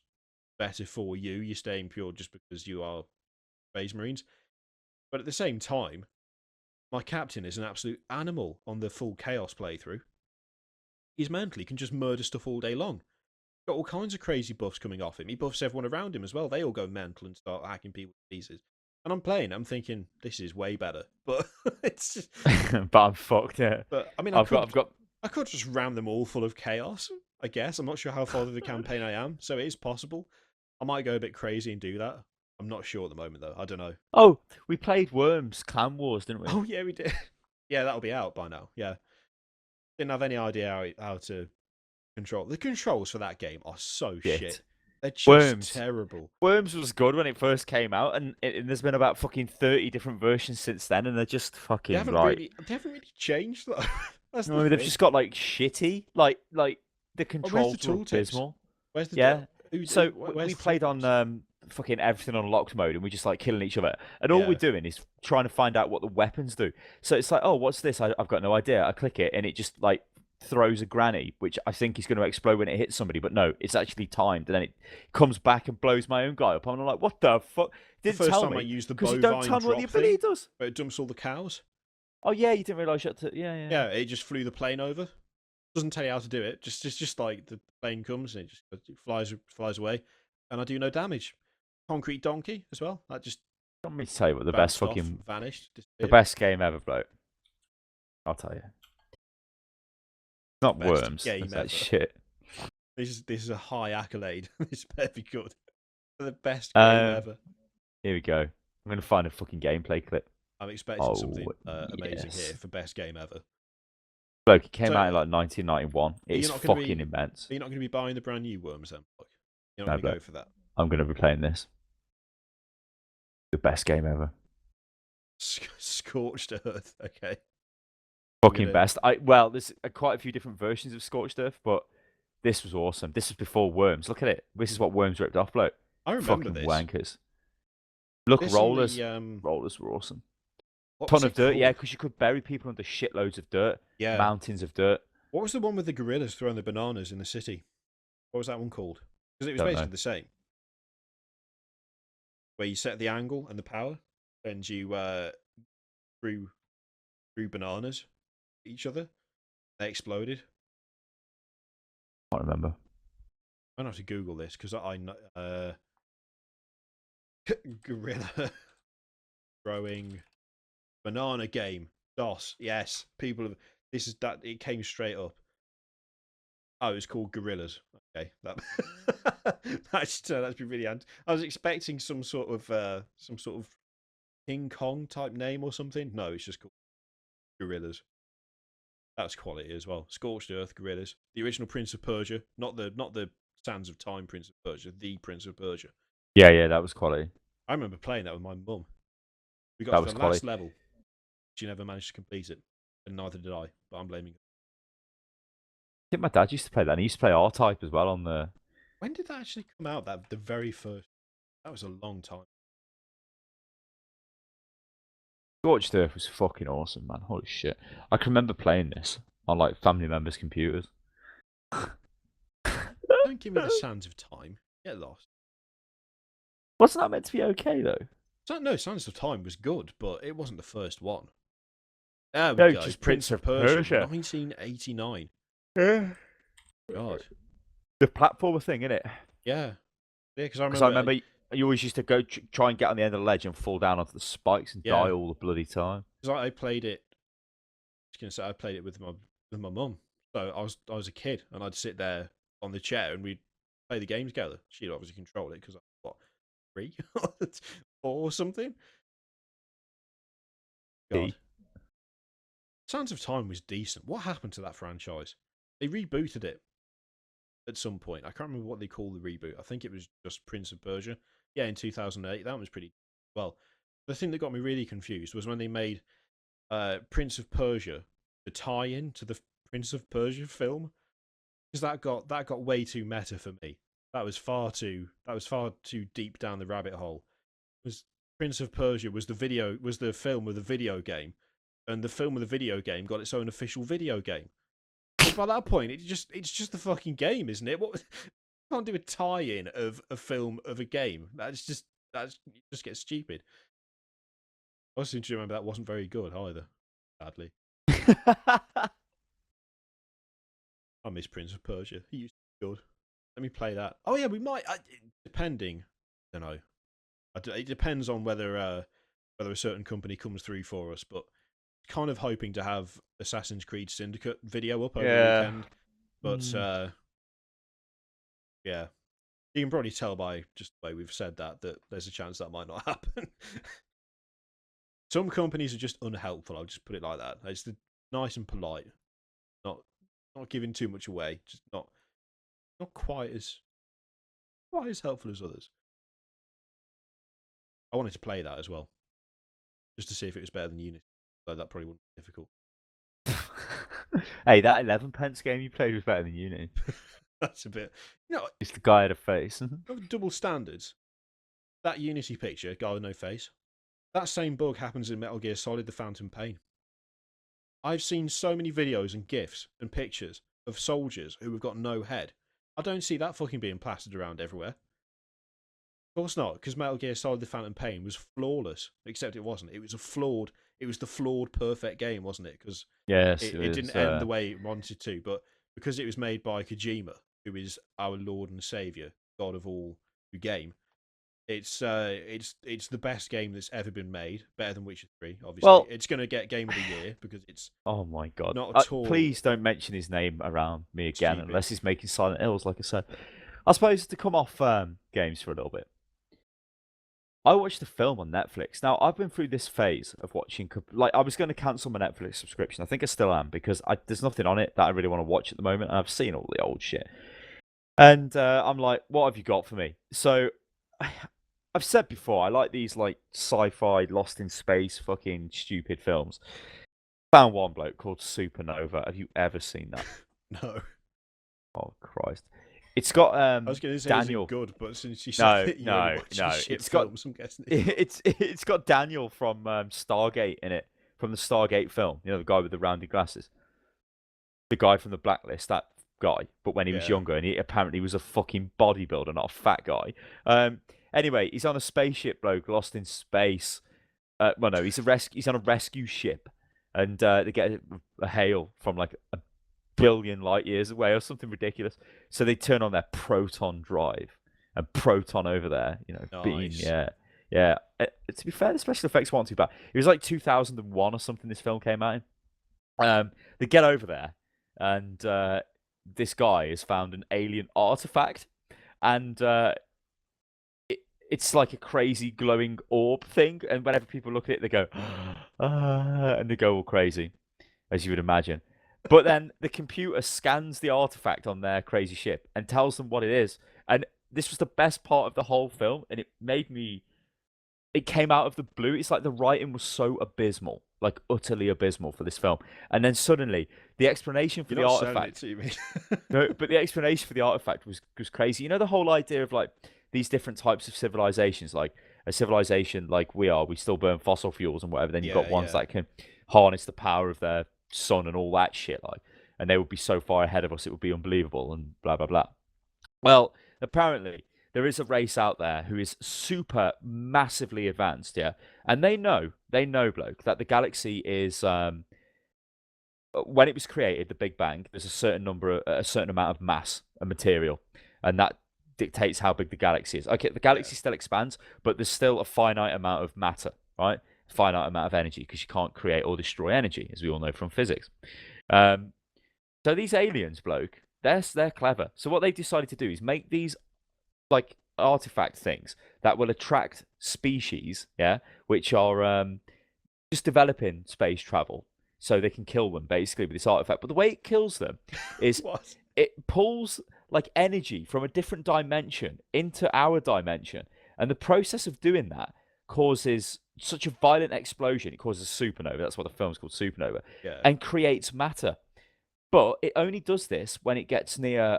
better for you. You're staying pure just because you are Space Marines. But at the same time, my captain is an absolute animal on the full chaos playthrough. He's mental. He can just murder stuff all day long. Got all kinds of crazy buffs coming off him. He buffs everyone around him as well. They all go mental and start hacking people to pieces. And I'm playing. I'm thinking this is way better, but it's just. But I'm fucked. Yeah. But I mean, I could just ram them all full of chaos. I guess I'm not sure how far through the campaign I am, so it is possible. I might go a bit crazy and do that. I'm not sure at the moment though. I don't know. Oh, we played Worms Clan Wars, didn't we? Oh yeah, we did. Yeah, that'll be out by now. Yeah, didn't have any idea how to control. The controls for that game are so shit. They're just terrible. Worms was good when it first came out, and there's been about fucking 30 different versions since then, and they're just fucking they haven't really changed though. They've just got like shitty, like the controls are abysmal. Where's the we played on fucking everything on locked mode, and we're just like killing each other, and all we're doing is trying to find out what the weapons do. So it's like, oh, what's this? I've got no idea. I click it, and it just like throws a granny, which I think is going to explode when it hits somebody, but no, it's actually timed, and then it comes back and blows my own guy up. I'm like, what the fuck? Didn't the first tell time me I used the bovine don't tell me what the ability does. But it dumps all the cows. Oh yeah, you didn't realise you had to. Yeah. It just flew the plane over. Doesn't tell you how to do it. Just like the plane comes and it flies away, and I do no damage. Concrete donkey as well. That just. Let me tell you what the best fucking vanished. The best game ever, bro. I'll tell you. Not Worms. That's that shit. This is a high accolade. This better be good. The best game ever. Here we go. I'm gonna find a fucking gameplay clip. I'm expecting something amazing here for best game ever. Bloke, it came out in like 1991. It's fucking immense. Are you not going to be buying the brand new Worms then? You're not going to go for that. I'm going to be playing this. The best game ever. Scorched Earth. Okay. Fucking best. Well, there's quite a few different versions of Scorched Earth, but this was awesome. This was before Worms. Look at it. This is what Worms ripped off, bloke. I remember fucking this. Wankers. Look, rollers. Rollers were awesome. Ton of dirt, because you could bury people under shitloads of dirt. Yeah. Mountains of dirt. What was the one with the gorillas throwing the bananas in the city? What was that one called? Because it was basically the same. Where you set the angle and the power, and you threw bananas at each other. They exploded. I can't remember. I'm going to have to Google this, because I know... gorilla throwing... Banana game. DOS. Yes. People have. This is that. It came straight up. Oh, it's called Gorillas. Okay. That's be really. I was expecting some sort of King Kong type name or something. No, it's just called Gorillas. That's quality as well. Scorched Earth, Gorillas. The original Prince of Persia, not the Sands of Time Prince of Persia. The Prince of Persia. Yeah, that was quality. I remember playing that with my mum. We got to the last level. She never managed to complete it, and neither did I, but I'm blaming her. think my dad used to play that. And he used to play R-Type as well on the. When did that actually come out? That the very first. That was a long time. Scorched Earth was fucking awesome, man. Holy shit! I can remember playing this on like family members' computers. Don't give me the Sands of Time. Get lost. Wasn't that meant to be okay though? No, Sands of Time was good, but it wasn't the first one. There we No, go. just Prince of Persia, 1989. Yeah. God. The platformer thing, innit? Yeah. Yeah, because I remember you always used to go try and get on the end of the ledge and fall down onto the spikes and die all the bloody time. Because I played it. I was gonna say I played it with my mum. So I was a kid and I'd sit there on the chair and we'd play the game together. She'd obviously control it because I was, what, 3, 4 or something. God. Sands of Time was decent. What happened to that franchise? They rebooted it at some point. I can't remember what they called the reboot. I think it was just Prince of Persia. Yeah, in 2008. That was pretty well. The thing that got me really confused was when they made Prince of Persia the tie-in to the Prince of Persia film, because that got way too meta for me. That was far too deep down the rabbit hole. Was Prince of Persia was the film of the video game, and the film of the video game got its own official video game. But by that point, it's just the fucking game, isn't it? What, you can't do a tie-in of a film of a game. That just gets stupid. I also seem to remember that wasn't very good either. Sadly, I miss Prince of Persia. He used to be good. Let me play that. Oh yeah, we might. Depending, I don't know. It depends on whether a certain company comes through for us, but kind of hoping to have Assassin's Creed Syndicate video up over the weekend. But yeah, you can probably tell by just the way we've said that there's a chance that might not happen. Some companies are just unhelpful. I'll just put it like that. It's nice and polite, not giving too much away. Just not quite as helpful as others. I wanted to play that as well, just to see if it was better than Unity. Though that probably wouldn't be difficult. Hey, that 11p game you played was better than Unity. That's a bit. It's the guy at a face. Double standards. That Unity picture, guy with no face. That same bug happens in Metal Gear Solid: The Phantom Pain. I've seen so many videos and GIFs and pictures of soldiers who have got no head. I don't see that fucking being plastered around everywhere. Of course not, because Metal Gear Solid: The Phantom Pain was flawless. Except it wasn't. It was the flawed perfect game, wasn't it? Because it didn't end the way it wanted to, but because it was made by Kojima, who is our Lord and Savior, God of all the game, it's the best game that's ever been made. Better than Witcher 3, obviously. Well, it's going to get Game of the Year because it's. Oh my god! Not at all. Please don't mention his name around me again, unless he's making Silent Hills, like I said. I suppose to come off games for a little bit. I watched the film on Netflix. Now, I've been through this phase of watching... Like, I was going to cancel my Netflix subscription. I think I still am, because there's nothing on it that I really want to watch at the moment, and I've seen all the old shit. And I'm like, what have you got for me? So, I've said before, I like these, like, sci-fi, lost in space, fucking stupid films. Found one bloke called Supernova. Have you ever seen that? No. Oh, Christ. It's got I was going to say Daniel. Good, but since you said it, you only watch shit films, I'm guessing it's got Daniel from Stargate in it, from the Stargate film. You know, the guy with the rounded glasses, the guy from the Blacklist, that guy. But when he was younger, and he apparently was a fucking bodybuilder, not a fat guy. Anyway, he's on a spaceship, bloke, lost in space. Well, no, he's on a rescue ship, and they get a hail from like a billion light years away or something ridiculous. So they turn on their proton drive and proton over there, you know, nice. Yeah. To be fair, the special effects weren't too bad. It was like 2001 or something this film came out in. They get over there, and this guy has found an alien artifact, and it's like a crazy glowing orb thing. And whenever people look at it, they go, and they go all crazy, as you would imagine. But then the computer scans the artifact on their crazy ship and tells them what it is. And this was the best part of the whole film, and it came out of the blue. It's like the writing was so abysmal like utterly abysmal for this film. And then suddenly the explanation for the artifact. No, but the explanation for the artifact was crazy. You know, the whole idea of like these different types of civilizations, like a civilization like we still burn fossil fuels and whatever. Then you've got ones that can harness the power of their sun and all that shit, like, and they would be so far ahead of us, it would be unbelievable and blah blah blah. Well, apparently there is a race out there who is super massively advanced, yeah, and they know, bloke, that the galaxy is when it was created, the Big Bang, there's a certain amount of mass and material, and that dictates how big the galaxy is. Okay, the galaxy still expands, but there's still a finite amount of matter, right? A finite amount of energy, because you can't create or destroy energy, as we all know from physics. So these aliens, bloke, they're clever. So what they've decided to do is make these like artifact things that will attract species, yeah, which are just developing space travel, so they can kill them basically with this artifact. But the way it kills them is it pulls like energy from a different dimension into our dimension, and the process of doing that causes such a violent explosion. It causes supernova. That's what the film's called, Supernova, and creates matter. But it only does this when it gets near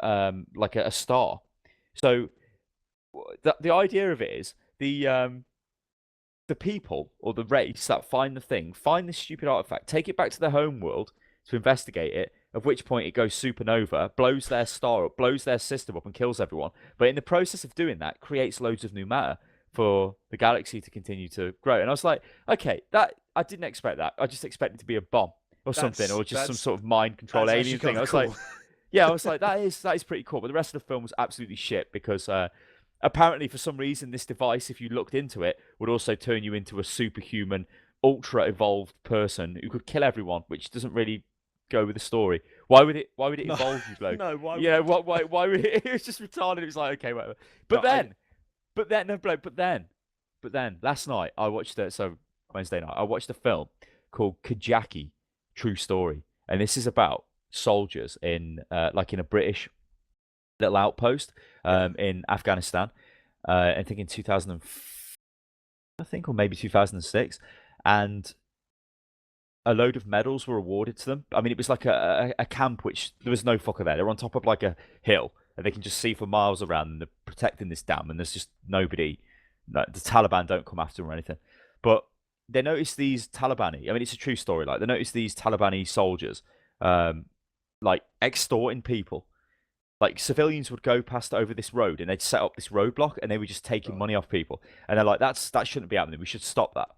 like a star. So the idea of it is the people or the race that find the thing, find this stupid artifact, take it back to their home world to investigate it, at which point it goes supernova, blows their star up, blows their system up and kills everyone. But in the process of doing that, creates loads of new matter for the galaxy to continue to grow. And I was like, okay, that I didn't expect that. I just expected it to be a bomb or something, or just some sort of mind control alien thing. I was like, yeah, I was like, that is pretty cool. But the rest of the film was absolutely shit, because apparently, for some reason, this device, if you looked into it, would also turn you into a superhuman, ultra-evolved person who could kill everyone, which doesn't really go with the story. Why would it evolve you, bloke? No, why? Yeah, why would it? It was just retarded. It was like, okay, whatever. But then, last night I watched it. So Wednesday night, I watched a film called Kajaki, True Story, and this is about soldiers in like in a British little outpost in Afghanistan. I think in 2000, I think, or maybe 2006, and a load of medals were awarded to them. I mean, it was like a camp which there was no fucker there. They're on top of like a hill, and they can just see for miles around, and they're protecting this dam, and there's just nobody. No, the Taliban don't come after them or anything. But they noticed these Talibani. I mean, it's a true story. Like, they noticed these Talibani soldiers, like extorting people. Like, civilians would go past over this road, and they'd set up this roadblock, and they were just taking money off people. And they're like, that shouldn't be happening. We should stop that.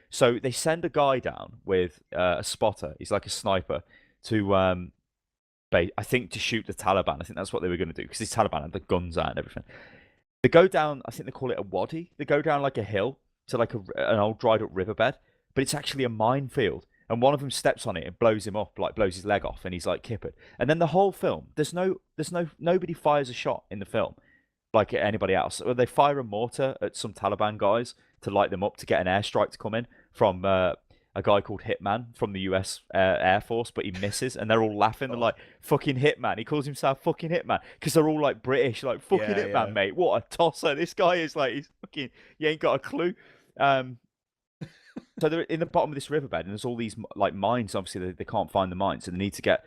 So they send a guy down with a spotter. He's like a sniper to, I think, to shoot the Taliban. I think that's what they were going to do, because these Taliban had the guns out and everything. They go down, I think they call it a wadi. They go down like a hill to like an old dried up riverbed, but it's actually a minefield. And one of them steps on it and blows him up, like blows his leg off, and he's like kippered. And then the whole film, nobody fires a shot in the film like anybody else. They fire a mortar at some Taliban guys to light them up, to get an airstrike to come in from a guy called Hitman from the US Air Force, but he misses, and they're all laughing. They're like, fucking Hitman. He calls himself fucking Hitman, because they're all like British, like, fucking Hitman, mate. What a tosser. This guy is like, he's fucking, you ain't got a clue. So they're in the bottom of this riverbed, and there's all these like mines. Obviously, they can't find the mines, so they need to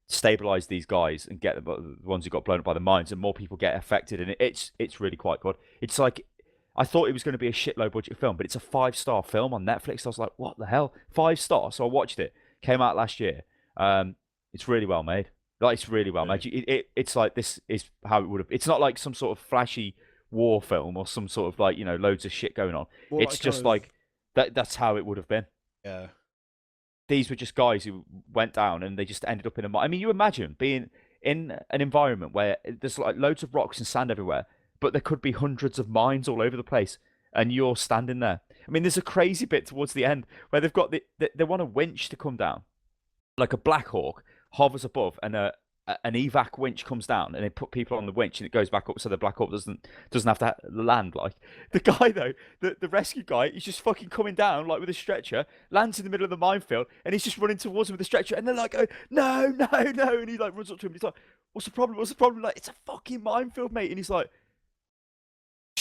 stabilize these guys and get the ones who got blown up by the mines, and more people get affected. And it's really quite good. It's like, I thought it was going to be a shitlow budget film, but it's a 5-star film on Netflix. I was like, what the hell? 5 stars? So I watched it. Came out last year. It's really well made. Like, it's really well made. It's like, this is how it would have. It's not like some sort of flashy war film or some sort of like, you know, loads of shit going on. Well, it's just like that's how it would have been. Yeah. These were just guys who went down, and they just ended up in a mine. I mean, you imagine being in an environment where there's like loads of rocks and sand everywhere, but there could be hundreds of mines all over the place, and you're standing there. I mean, there's a crazy bit towards the end where they've got they want a winch to come down, like a Black Hawk hovers above, and an evac winch comes down, and they put people on the winch, and it goes back up, so the Black Hawk doesn't have to land. Like, the guy though, the rescue guy, he's just fucking coming down like with a stretcher, lands in the middle of the minefield, and he's just running towards him with a stretcher, and they're like, oh, no, and he like runs up to him, and he's like, what's the problem? Like, it's a fucking minefield, mate. And he's like,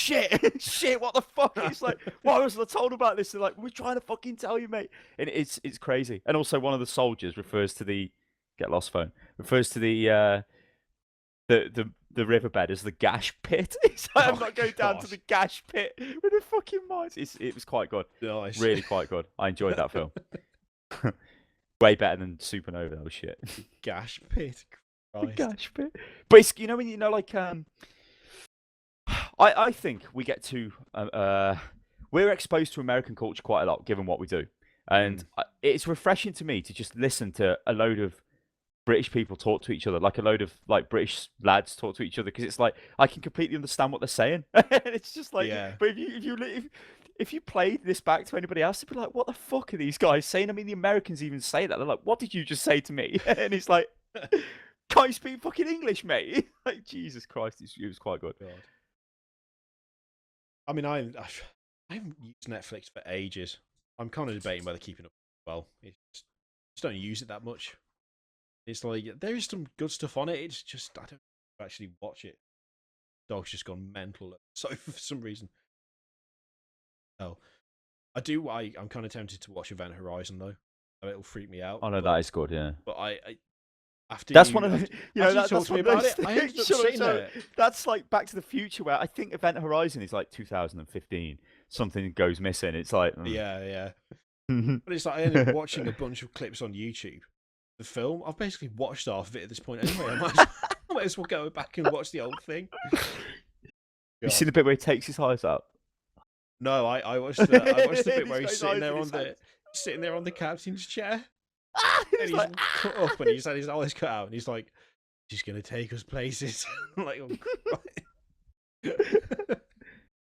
shit, shit, what the fuck? It's like, why wasn't I told about this? They're like, we're trying to fucking tell you, mate. And it's crazy. And also, one of the soldiers refers to the get lost phone refers to the riverbed as the gash pit. He's like, I'm not going down to the gash pit with the fucking mines. It was quite good. Nice. Really quite good. I enjoyed that film. Way better than Supernova. That was shit. Gash pit. The gash pit. But it's, when like I think we get to we're exposed to American culture quite a lot, given what we do, and it's refreshing to me to just listen to a load of British people talk to each other, like a load of like British lads talk to each other, because it's like I can completely understand what they're saying. It's just like, but if you played this back to anybody else, they'd be like, "What the fuck are these guys saying?" I mean, the Americans even say that. They're like, "What did you just say to me?" And it's like, "Can't you speak fucking English, mate?" Like, Jesus Christ, it was quite good. God. I mean, I haven't used Netflix for ages. I'm kind of debating whether keeping up. Well, just don't use it that much. It's like there is some good stuff on it. It's just I don't actually watch it. Dog's just gone mental. So for some reason, I'm kind of tempted to watch Event Horizon though. It'll freak me out. Oh no, that is good. Yeah. But I after that's you, one of the, that's talk to me about it. I ended up sitting there. That's like Back to the Future, where I think Event Horizon is like 2015. Something goes missing. It's like yeah. But it's like I ended up watching a bunch of clips on YouTube. The film, I've basically watched half of it at this point anyway. I might as well go back and watch the old thing. You see the bit where he takes his eyes out? No, I watched the bit where he's sitting there on the captain's chair. And he's like, cut up and he's had his eyes cut out and he's like, she's gonna take us places. I'm like, oh,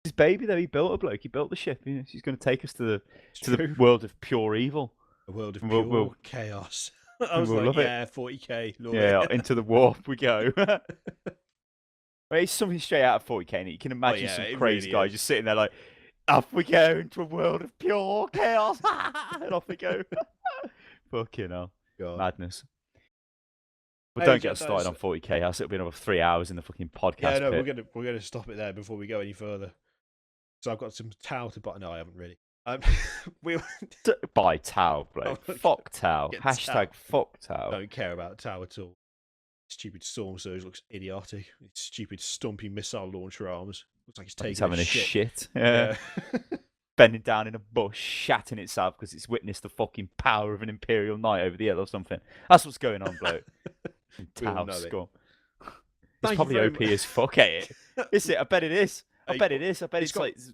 his baby though, he built a bloke, he built the ship, she's gonna take us to the world of pure evil. A world of pure chaos. I was like, yeah, 40k. Into the warp we go. Well, it's something straight out of 40k, and you can imagine some crazy guy just sitting there like, off we go into a world of pure chaos, and off we go. Fucking hell. God. Madness. Well, don't get us started on 40k, else it'll be another 3 hours in the fucking podcast. Yeah, no, we're gonna stop it there before we go any further. So I've got some towel to buy. No, I haven't really. Buy Tau, bro. Fuck Tau. Hashtag fuck Tau. Don't care about Tau at all. Stupid storm surge looks idiotic. It's stupid stumpy missile launcher arms. Looks like it's having a shit. Yeah. Bending down in a bush, shatting itself because it's witnessed the fucking power of an Imperial Knight over the hill or something. That's what's going on, bloke. Tau scum. It's probably OP as fuck, ain't it? Is it? I bet it is. I bet it is. I bet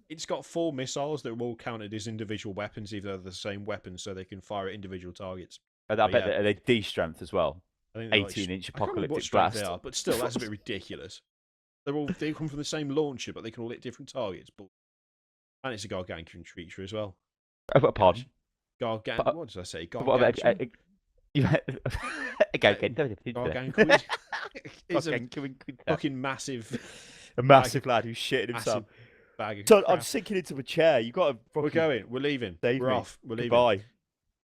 it's got 4 missiles that are all counted as individual weapons, even though they're the same weapons, so they can fire at individual targets. I bet are they D-strength as well? 18-inch apocalyptic blast. They are, but still, that's a bit ridiculous. They come from the same launcher, but they can all hit different targets. And it's a gargantuan creature as well. Pardon? What did I say? Gargantuan. Gargantuan. It's a fucking massive. A massive lad who's shitting himself. So I'm sinking into a chair. You got to. We're going. We're leaving. We're off. We're leaving. Bye.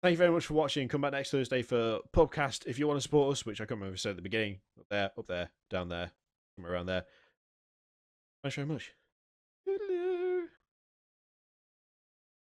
Thank you very much for watching. Come back next Thursday for Pubcast. If you want to support us, which I can't remember if I said at the beginning, up there, down there, somewhere around there. Thanks very much.